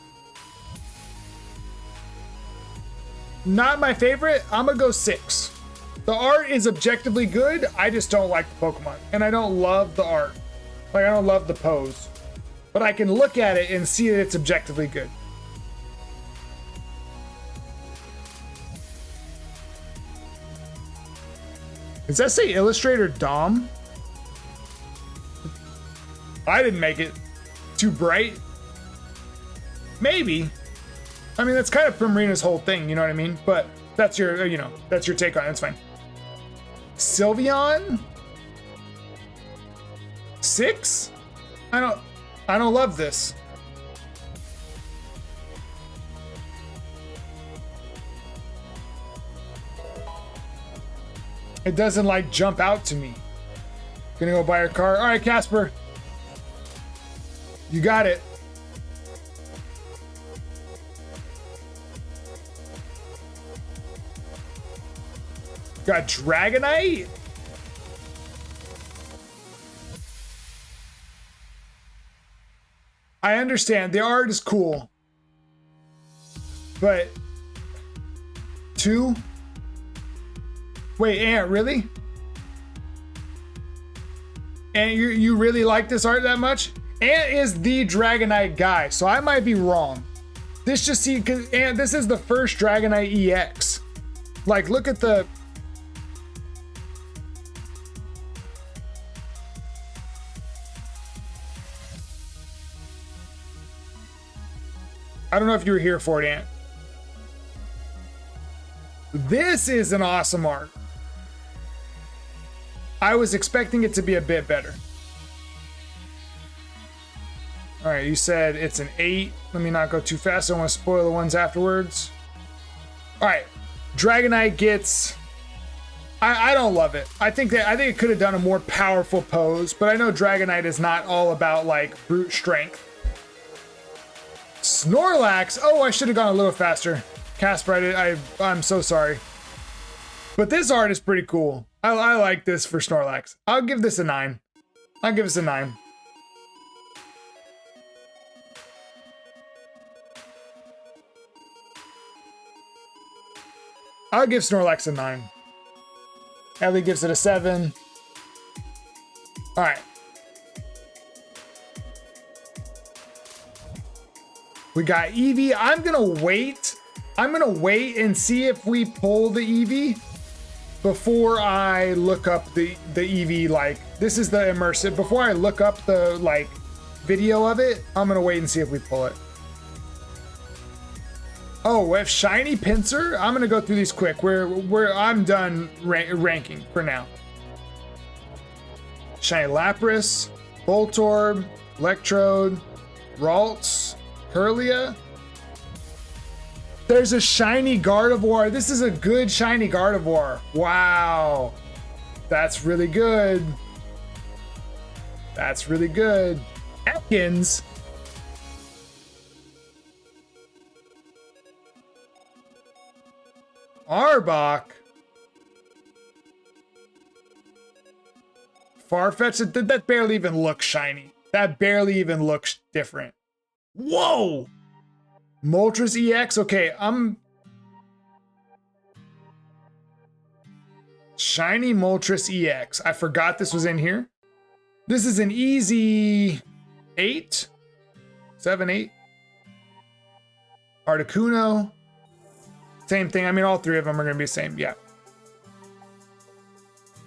Not my favorite. I'm gonna go 6. The art is objectively good. I just don't like the Pokemon, and I don't love the art. Like, I don't love the pose. But I can look at it and see that it's objectively good. Does that say Illustrator Dom? I didn't make it. Too bright? Maybe. I mean, that's kind of Primarina's whole thing, you know what I mean? But that's your, that's your take on it. It's fine. Sylveon? 6? I don't love this. It doesn't like jump out to me. Gonna go buy a car. All right, Casper. You got it. Got Dragonite? I understand the art is cool, but 2? Wait, Ant, really? And you really like this art that much? Ant is the Dragonite guy, so I might be wrong. This just see, cause Ant, this is the first Dragonite EX. Like, look at the. I don't know if you were here for it, Ant. This is an awesome art. I was expecting it to be a bit better. All right, you said it's an 8. Let me not go too fast. I don't want to spoil the ones afterwards. All right, Dragonite gets. I don't love it. I think it could have done a more powerful pose, but I know Dragonite is not all about like brute strength. Snorlax. Oh, I should have gone a little faster. Casper, I'm so sorry. But this art is pretty cool. I like this for Snorlax. I'll give this a 9. I'll give this a 9. I'll give Snorlax a 9. Ellie gives it a 7. All right. We got Eevee. I'm gonna wait and see if we pull the Eevee before I look up the Eevee. Like, this is the immersive. Before I look up the like video of it, I'm gonna wait and see if we pull it. Oh, we have Shiny Pinsir. I'm gonna go through these quick. I'm done ranking for now. Shiny Lapras, Voltorb, Electrode, Ralts, Kirlia. There's a shiny Gardevoir. This is a good shiny Gardevoir. Wow. That's really good. That's really good. Ekans. Arbok. Farfetch'd. That barely even looks shiny. That barely even looks different. Whoa! Moltres EX. Okay, Shiny Moltres EX. I forgot this was in here. This is an easy 8? 7, 8? Articuno. Same thing. I mean, all 3 of them are going to be the same. Yeah.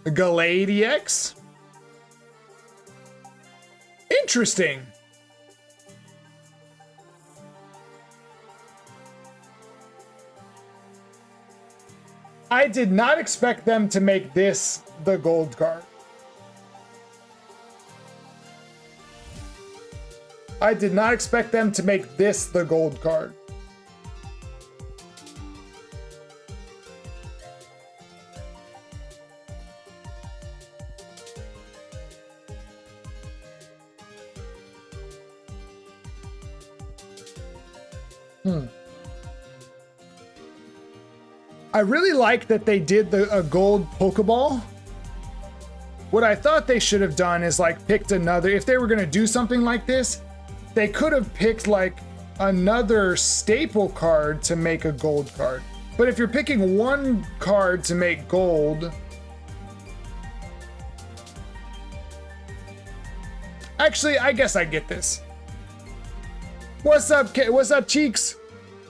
The Gallade EX. Interesting. I did not expect them to make this the gold card. I did not expect them to make this the gold card. I really like that they did a gold Pokeball. What I thought they should have done is like picked another, if they were gonna do something like this, they could have picked like another staple card to make a gold card. But if you're picking one card to make gold, actually, I guess I get this. What's up, Cheeks?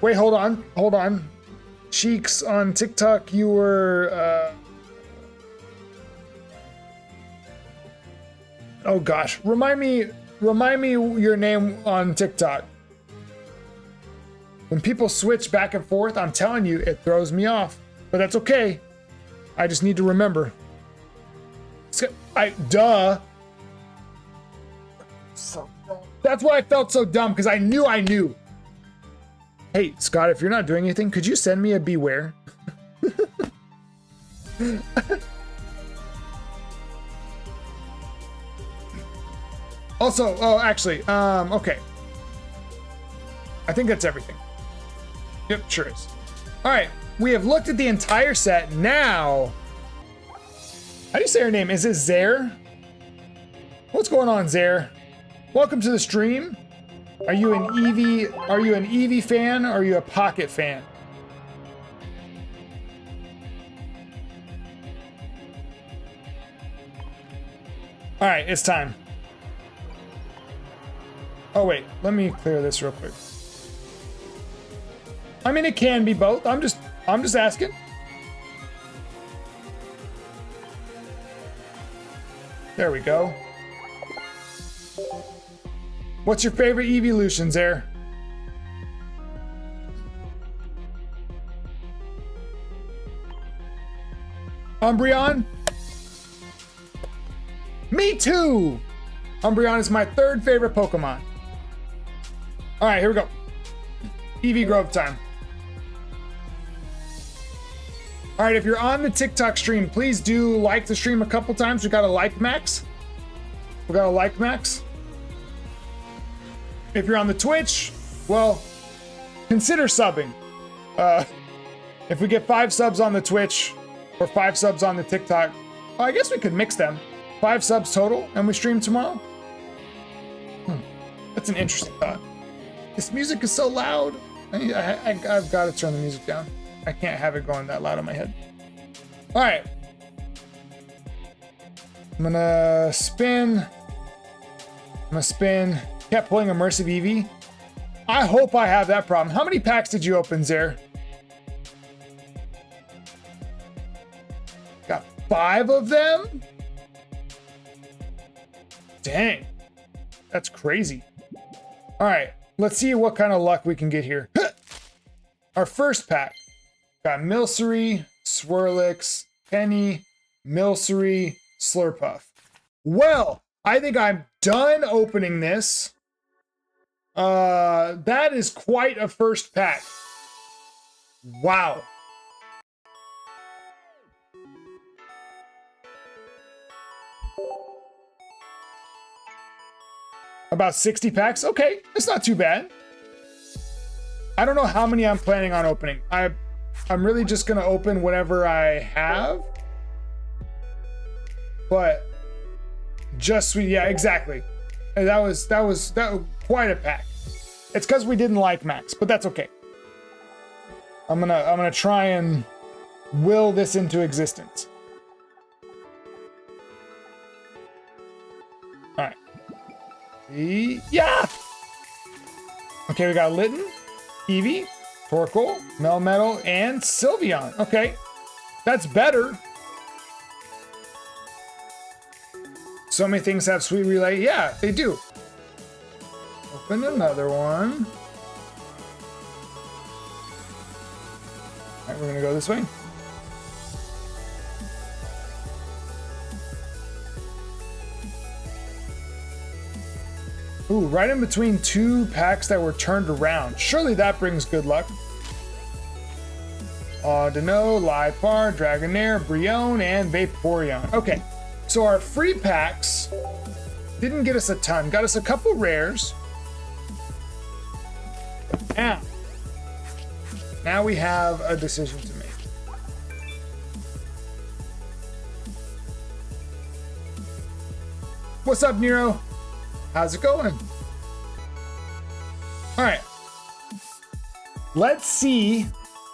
Wait, hold on. Cheeks on TikTok, you were, oh gosh, remind me your name on TikTok. When people switch back and forth, I'm telling you, it throws me off, but that's okay. I just need to remember. Duh. So dumb. That's why I felt so dumb, because I knew. Hey, Scott, if you're not doing anything, could you send me a beware? Also, oh, actually, okay. I think that's everything. Yep, sure is. All right, we have looked at the entire set. Now, how do you say her name? Is it Zaire? What's going on, Zaire? Welcome to the stream. Are you an Eevee fan or are you a Pocket fan? All right, it's time. Oh wait, let me clear this real quick. I mean, it can be both. I'm just asking. There we go. What's your favorite evolutions there? Umbreon? Me too! Umbreon is my third favorite Pokemon. All right, here we go. Eevee Grove time. All right, if you're on the TikTok stream, please do like the stream a couple times. We got a like max. If you're on the Twitch, well, consider subbing. If we get 5 subs on the Twitch or 5 subs on the TikTok, well, I guess we could mix them. 5 subs total, and we stream tomorrow. That's an interesting thought. This music is so loud. I've got to turn the music down. I can't have it going that loud in my head. All right. I'm gonna spin. Kept pulling Immersive Eevee. I hope I have that problem. How many packs did you open, Zare? Got 5 of them? Dang. That's crazy. All right. Let's see what kind of luck we can get here. Our first pack. Got Milcery, Swirlix, Penny, Milcery, Slurpuff. Well, I think I'm done opening this. That is quite a first pack. Wow. About 60 packs? Okay, it's not too bad. I don't know how many I'm planning on opening. I'm really just gonna open whatever I have. But just sweet, yeah, exactly. And that was quite a pack. It's because we didn't like Max, but that's okay. I'm gonna try and will this into existence. All right. Yeah. Okay, we got Litten, Eevee, Torkoal, Melmetal, and Sylveon. Okay, that's better. So many things have Sweet Relay. Yeah, they do. Open another one. All right, we're gonna go this way. Ooh, right in between 2 packs that were turned around. Surely that brings good luck. Audino, Liepar, Dragonair, Brionne, and Vaporeon. Okay, so our free packs didn't get us a ton. Got us a couple rares. Now we have a decision to make. What's up, Nero? How's it going? All right. Let's see.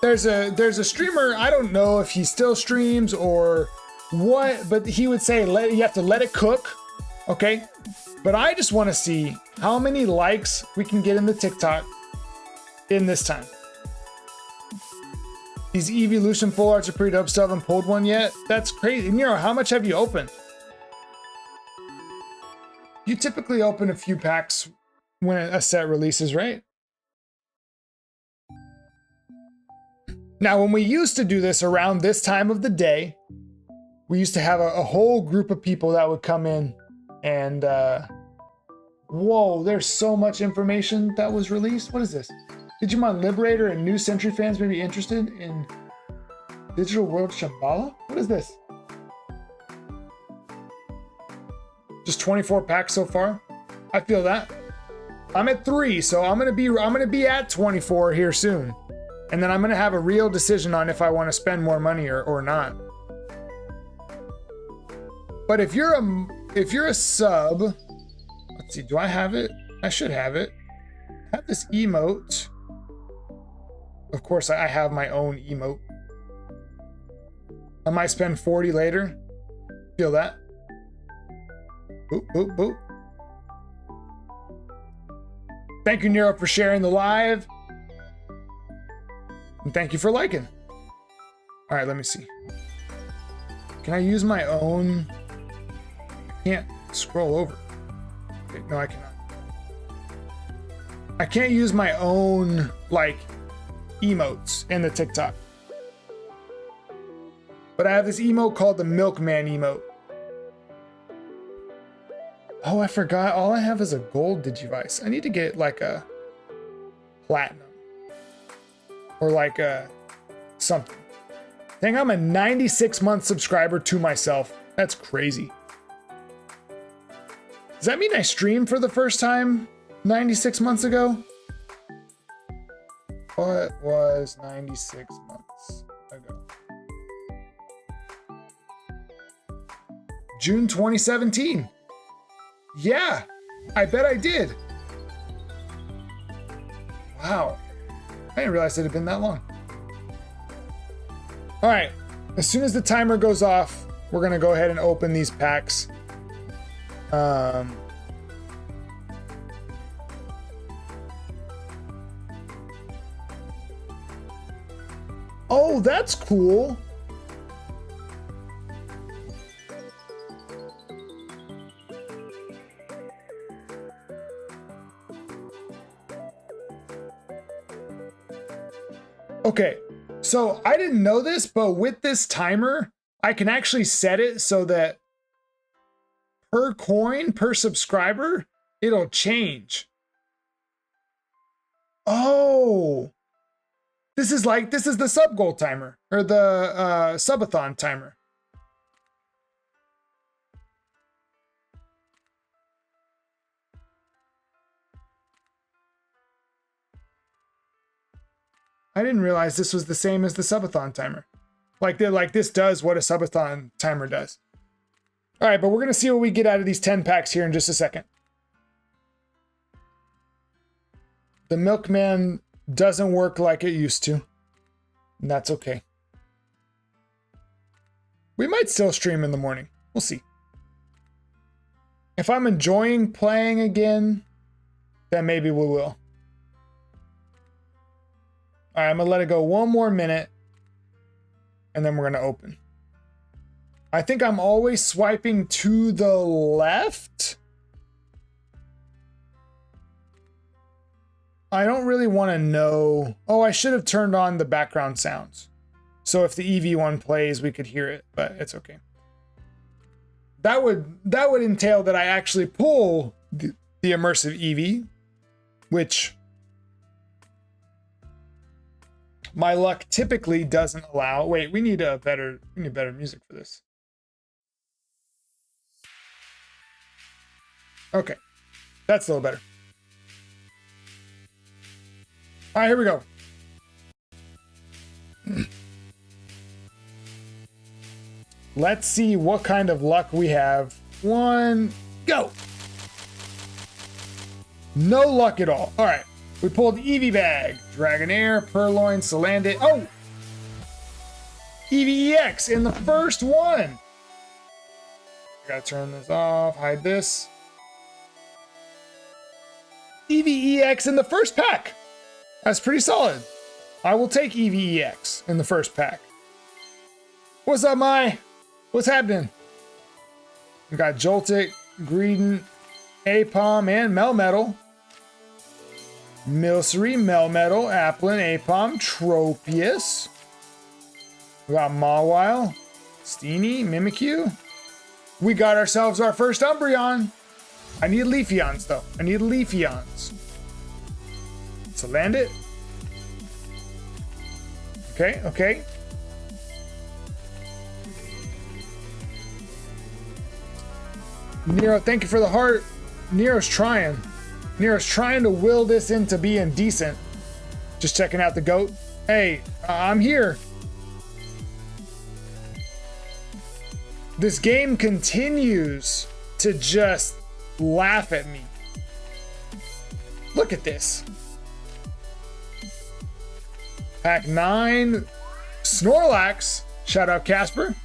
There's a streamer, I don't know if he still streams or what, but he would say you have to let it cook, okay? But I just want to see how many likes we can get in the TikTok in this time. These Evolution full arts are pretty dope. Still haven't pulled one yet. That's crazy. Nero, how much have you opened? You typically open a few packs when a set releases, right? Now, when we used to do this around this time of the day, we used to have a whole group of people that would come in and, whoa, there's so much information that was released. What is this? Digimon Liberator and New Century fans may be interested in Digital World Shambhala? What is this? Just 24 packs so far. I feel that. I'm at 3, so I'm gonna be at 24 here soon. And then I'm gonna have a real decision on if I want to spend more money or not. But if you're a sub, let's see, do I have it? I should have it. I have this emote. Of course, I have my own emote. I might spend 40 later. Feel that? Boop, boop, boop. Thank you, Nero, for sharing the live. And thank you for liking. All right, let me see. Can I use my own? I can't scroll over. Okay, no, I cannot. I can't use my own, like, emotes in the TikTok. But I have this emote called the Milkman emote. Oh, I forgot. All I have is a gold Digivice. I need to get like a platinum. Or like a something. Dang, I'm a 96-month subscriber to myself. That's crazy. Does that mean I streamed for the first time 96 months ago? What was 96 months ago? June 2017. Yeah, I bet I did. Wow. I didn't realize it had been that long. All right, as soon as the timer goes off, we're gonna go ahead and open these packs. Oh, that's cool. Okay, so I didn't know this, but with this timer, I can actually set it so that per coin, per subscriber, it'll change. Oh, this is the sub goal timer or the subathon timer. I didn't realize this was the same as the subathon timer. Like this does what a subathon timer does. All right, but we're gonna see what we get out of these 10 packs here in just a second. The Milkman doesn't work like it used to, and that's okay. We might still stream in the morning. We'll see. If I'm enjoying playing again, then maybe we will. All right, I'm gonna let it go one more minute, and then we're gonna open. I think I'm always swiping to the left. I don't really want to know. Oh, I should have turned on the background sounds. So if the Eevee one plays, we could hear it, but it's okay. That would entail that I actually pull the immersive Eevee, which my luck typically doesn't allow. Wait, we need better music for this. Okay, that's a little better. All right, here we go. Let's see what kind of luck we have. One, go. No luck at all. All right, we pulled Eevee bag, Dragonair, Purloin, Salandit. Oh, Eevee EX in the first one. I gotta turn this off, hide this. Eevee EX in the first pack. That's pretty solid. I will take Eevee EX in the first pack. What's up, Mai? What's happening? We got Joltik, Greedent, Apom, and Melmetal. Milcery, Melmetal, Applin, Apom, Tropius. We got Mawile, Steenie, Mimikyu. We got ourselves our first Umbreon. I need Leafeons, though. I need Leafeons. Salandit. Okay, okay. Nero, thank you for the heart. Nero's trying. Nero's trying to will this into being decent. Just checking out the goat. Hey, I'm here. This game continues to just laugh at me. Look at this. Pack 9, Snorlax. Shout out Casper.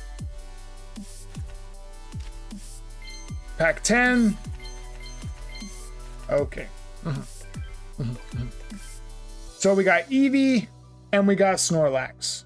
Pack 10. Okay. So we got Eevee and we got Snorlax.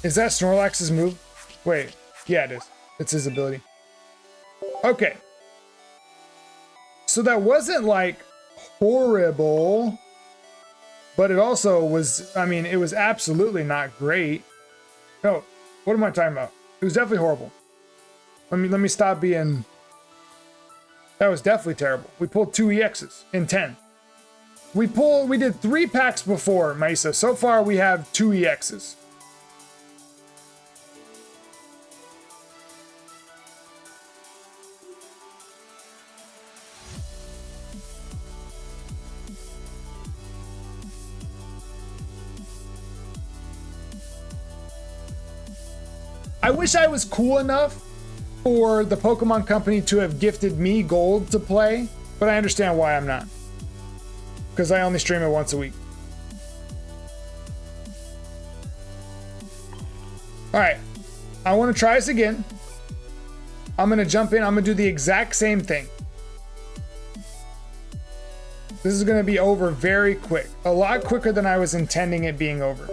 Is that Snorlax's move? Wait, yeah, it is. It's his ability. Okay. So that wasn't like horrible, but it also was, I mean, it was absolutely not great. No, what am I talking about? It was definitely horrible. Let me stop being, that was definitely terrible. We pulled 2 EXs in 10. We did 3 packs before, Mesa. So far we have 2 EXs. I wish I was cool enough for the Pokemon Company to have gifted me gold to play, but I understand why I'm not. Because I only stream it once a week. All right, I want to try this again. I'm going to jump in. I'm going to do the exact same thing. This is going to be over very quick. A lot quicker than I was intending it being over.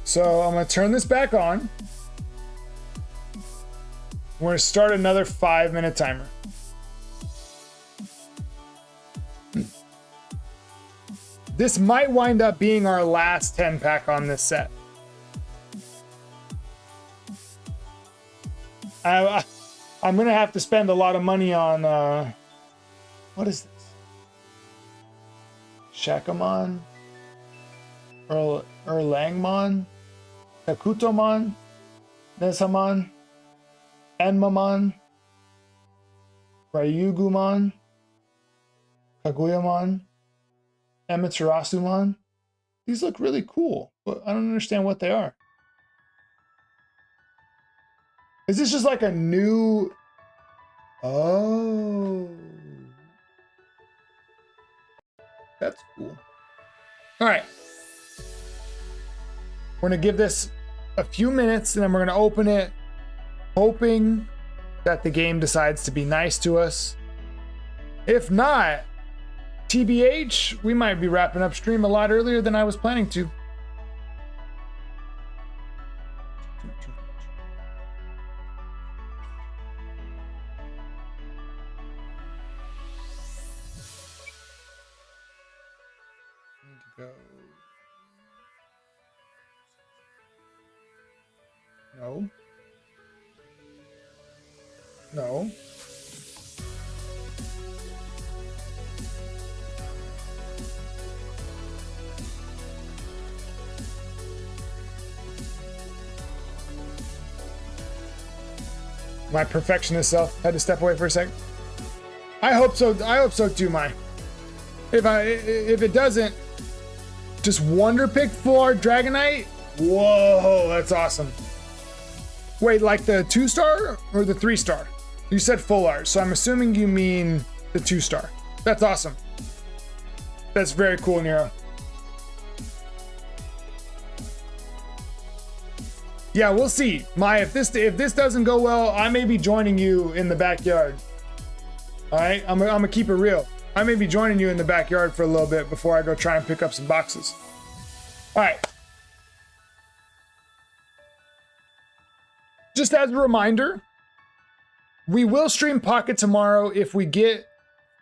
So I'm going to turn this back on. We're going to start another 5-minute timer. This might wind up being our last 10 pack on this set. I'm going to have to spend a lot of money on, what is this? Shakamon? Erlangmon? Kakutomon? Nesamon? Enmamon? Ryugumon? Kaguyamon? Amaterasumon? These look really cool, but I don't understand what they are. Is this just like a new... Oh. That's cool. All right. We're going to give this a few minutes and then we're going to open it, hoping that the game decides to be nice to us. If not, TBH, we might be wrapping up stream a lot earlier than I was planning to. No. No. My perfectionist self had to step away for a sec. I hope so. I hope so too, Mai. If it doesn't, just Wonder Pick full art Dragonite. Whoa, that's awesome. Wait, like the 2-star or the 3-star? You said full art, so I'm assuming you mean the 2-star. That's awesome. That's very cool, Nero. Yeah, we'll see. Mai, if this doesn't go well, I may be joining you in the backyard. All right, I'm gonna keep it real. I may be joining you in the backyard for a little bit before I go try and pick up some boxes. All right. Just as a reminder, we will stream Pocket tomorrow if we get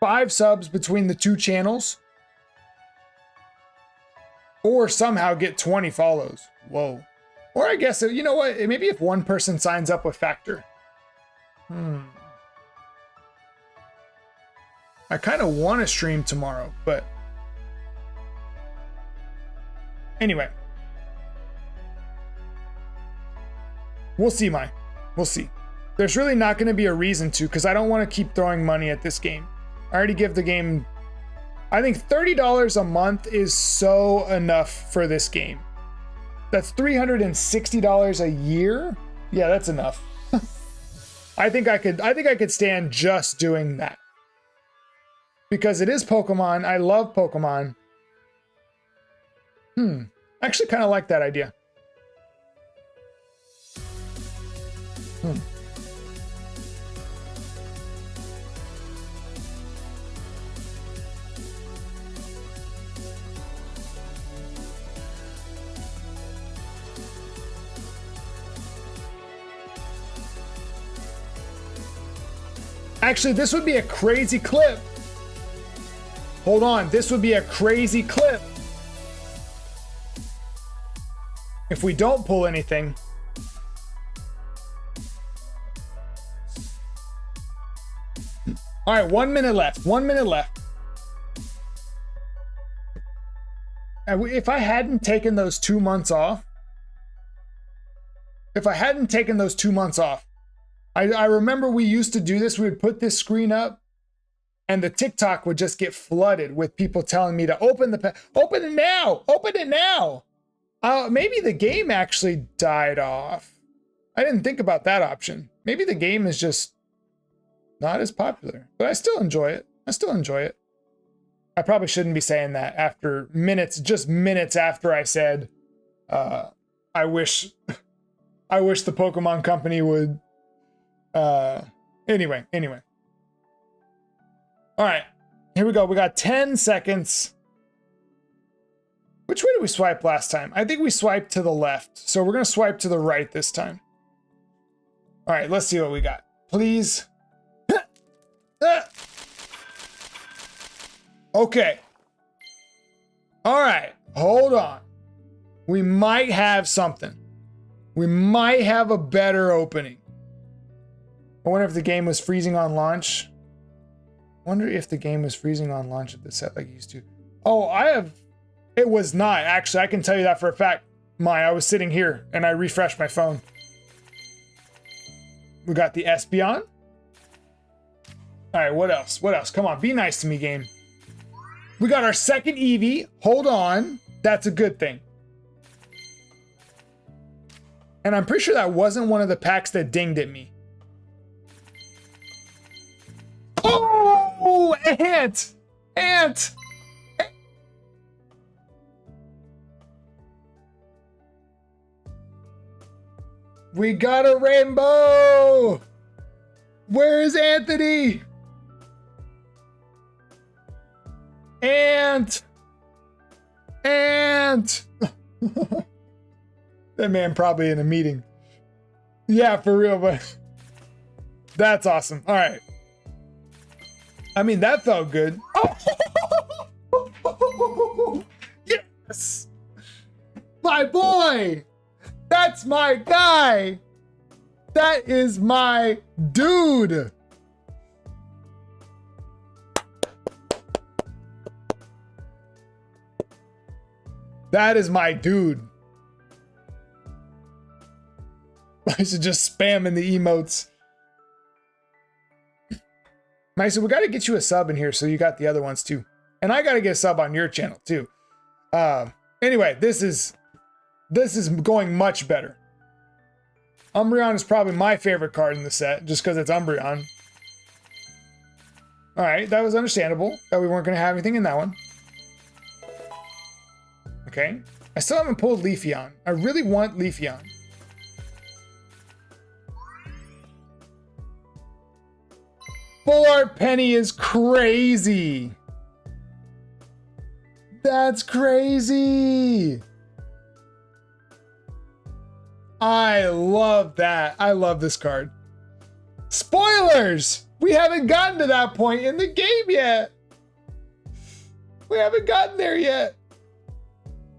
5 subs between the 2 channels. Or somehow get 20 follows. Whoa. Or I guess, you know what? Maybe if one person signs up with Factor. I kind of want to stream tomorrow, but... Anyway. We'll see, Mai. We'll see. There's really not going to be a reason to, because I don't want to keep throwing money at this game. I already give the game... I think $30 a month is so enough for this game. That's $360 a year? Yeah, that's enough. I think I could stand just doing that. Because it is Pokemon. I love Pokemon. I actually kind of like that idea. Actually, this would be a crazy clip. Hold on, this would be a crazy clip. If we don't pull anything. All right, 1 minute left. 1 minute left. If I hadn't taken those 2 months off, I remember we used to do this. We would put this screen up and the TikTok would just get flooded with people telling me to open it now. Maybe the game actually died off. I didn't think about that option. Maybe the game is just not as popular, but I still enjoy it. I probably shouldn't be saying that after just minutes after I said, I wish the Pokemon company would, anyway. All right, here we go. We got 10 seconds. Which way did we swipe last time? I think we swiped to the left. So we're going to swipe to the right this time. All right, let's see what we got. Please. Okay. All right, hold on. We might have something. We might have a better opening. I wonder if the game was freezing on launch. At the set like it used to. Oh, it was not. Actually, I can tell you that for a fact. I was sitting here and I refreshed my phone. We got the Espeon. All right, what else? Come on, be nice to me, game. We got our second Eevee. Hold on. That's a good thing. And I'm pretty sure that wasn't one of the packs that dinged at me. Oh, Ant. We got a rainbow. Where is Anthony? Ant. That man probably in a meeting. Yeah, for real, but that's awesome. All right. I mean, that felt good. Oh! Yes! My boy! That's my guy! That is my dude! That is my dude. I should just spam in the emotes. Nice, so we got to get you a sub in here so you got the other ones too. And I got to get a sub on your channel too. Anyway, this is going much better. Umbreon is probably my favorite card in the set just because it's Umbreon. All right, that was understandable that we weren't going to have anything in that one. Okay, I still haven't pulled Leafeon. I really want Leafeon. Full Art Penny is crazy. That's crazy. I love that. I love this card. Spoilers! We haven't gotten to that point in the game yet. We haven't gotten there yet.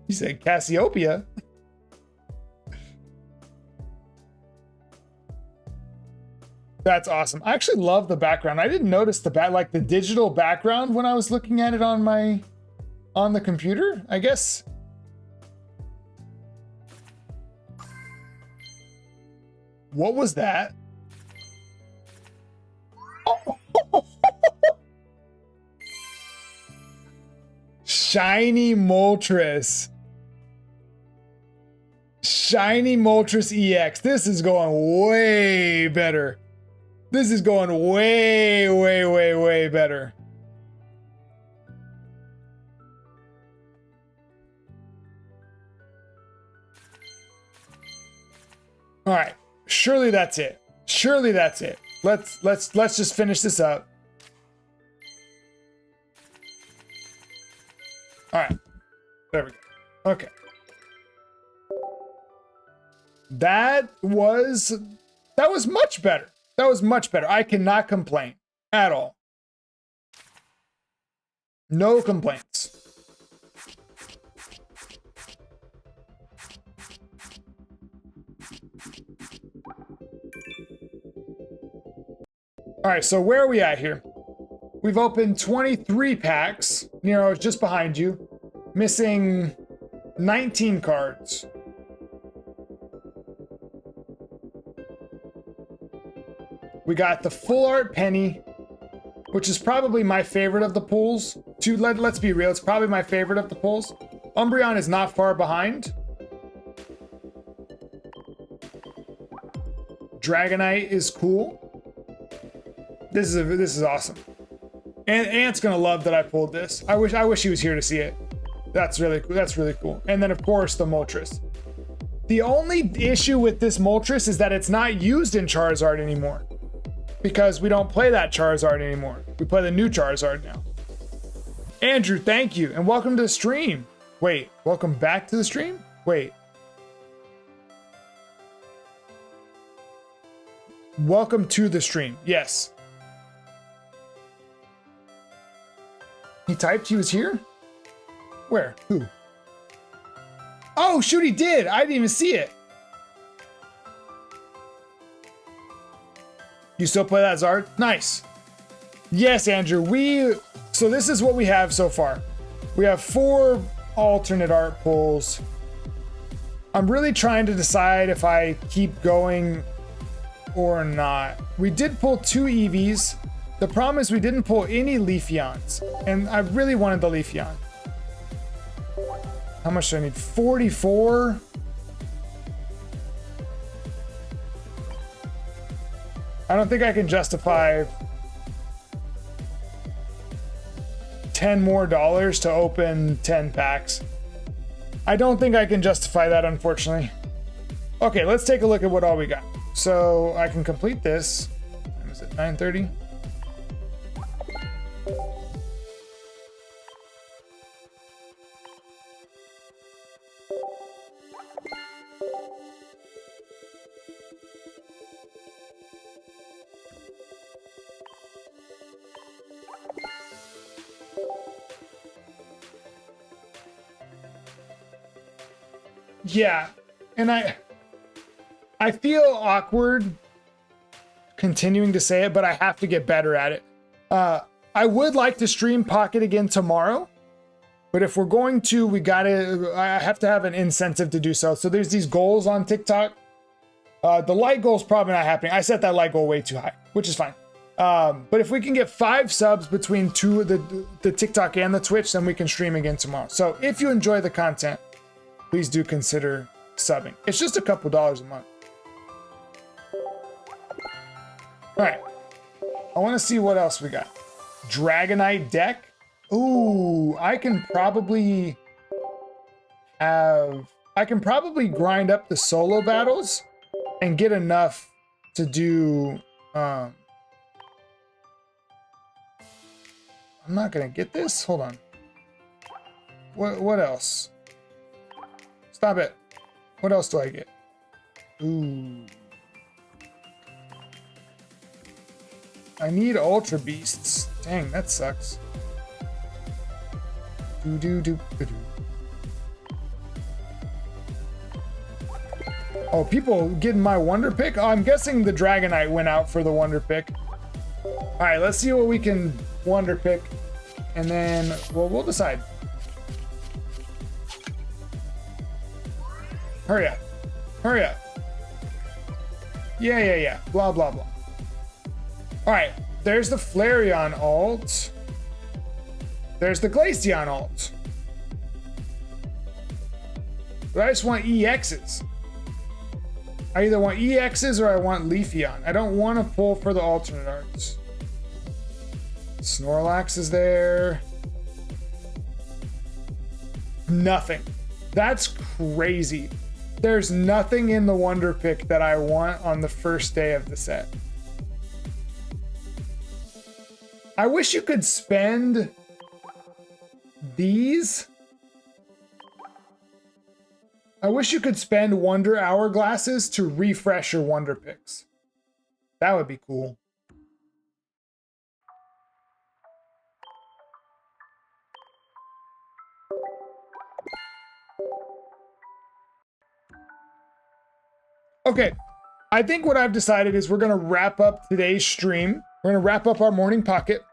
You said Cassiopeia. That's awesome. I actually love the background. I didn't notice the the digital background when I was looking at it on the computer, I guess. What was that? Shiny Moltres. Shiny Moltres EX. This is going way better. This is going way, way, way, way better. All right. Surely that's it. Surely that's it. Let's just finish this up. All right. There we go. Okay. That was much better. That was much better. I cannot complain at all. No complaints. All right, so where are we at here? We've opened 23 packs. Nero is just behind you. Missing 19 cards. We got the full art Penny, which is probably my favorite of the pulls. Let's be real, it's probably my favorite of the pulls. Umbreon is not far behind. Dragonite is cool. This is awesome. And Ant's gonna love that I pulled this. I wish he was here to see it. That's really cool. That's really cool. And then of course the Moltres. The only issue with this Moltres is that it's not used in Charizard anymore, because we don't play that Charizard anymore. We play the new Charizard now. Andrew, thank you, and welcome to the stream. Wait, welcome back to the stream? Wait. Welcome to the stream, yes. He typed he was here? Where? Who? Oh, shoot, he did. I didn't even see it. You still play that Zard? Nice. Yes, Andrew. So this is what we have so far. We have 4 alternate art pulls. I'm really trying to decide if I keep going or not. We did pull 2 Eevees. The problem is we didn't pull any Leafeons, and I really wanted the Leafeon. How much do I need? 44? I don't think I can justify $10 more to open 10 packs. I don't think I can justify that, unfortunately. Okay, let's take a look at what all we got. So I can complete this. What is it, 9:30? Yeah, and I feel awkward continuing to say it, but I have to get better at it. I would like to stream Pocket again tomorrow, but if we're going to, I have to have an incentive to do so. So there's these goals on TikTok. The light goal is probably not happening. I set that light goal way too high, which is fine. But if we can get 5 subs between the TikTok and the Twitch, then we can stream again tomorrow. So if you enjoy the content, please do consider subbing. It's just a couple dollars a month. All right. I want to see what else we got. Dragonite deck. Ooh, I can probably grind up the solo battles and get enough to do. I'm not gonna get this. Hold on. What else? Stop it. What else do I get? Ooh. I need Ultra Beasts. Dang, that sucks. Oh, people getting my Wonder Pick? Oh, I'm guessing the Dragonite went out for the Wonder Pick. All right, let's see what we can Wonder Pick. And then, well, we'll decide. Hurry up. Hurry up. Yeah. Blah, blah, blah. All right, there's the Flareon alt. There's the Glaceon alt. But I just want EXs. I either want EXs or I want Leafeon. I don't want to pull for the alternate arts. Snorlax is there. Nothing. That's crazy. There's nothing in the Wonder Pick that I want on the first day of the set. I wish you could spend these. I wish you could spend Wonder Hourglasses to refresh your Wonder Picks. That would be cool. Okay, I think what I've decided is we're gonna wrap up today's stream. We're gonna wrap up our morning pocket.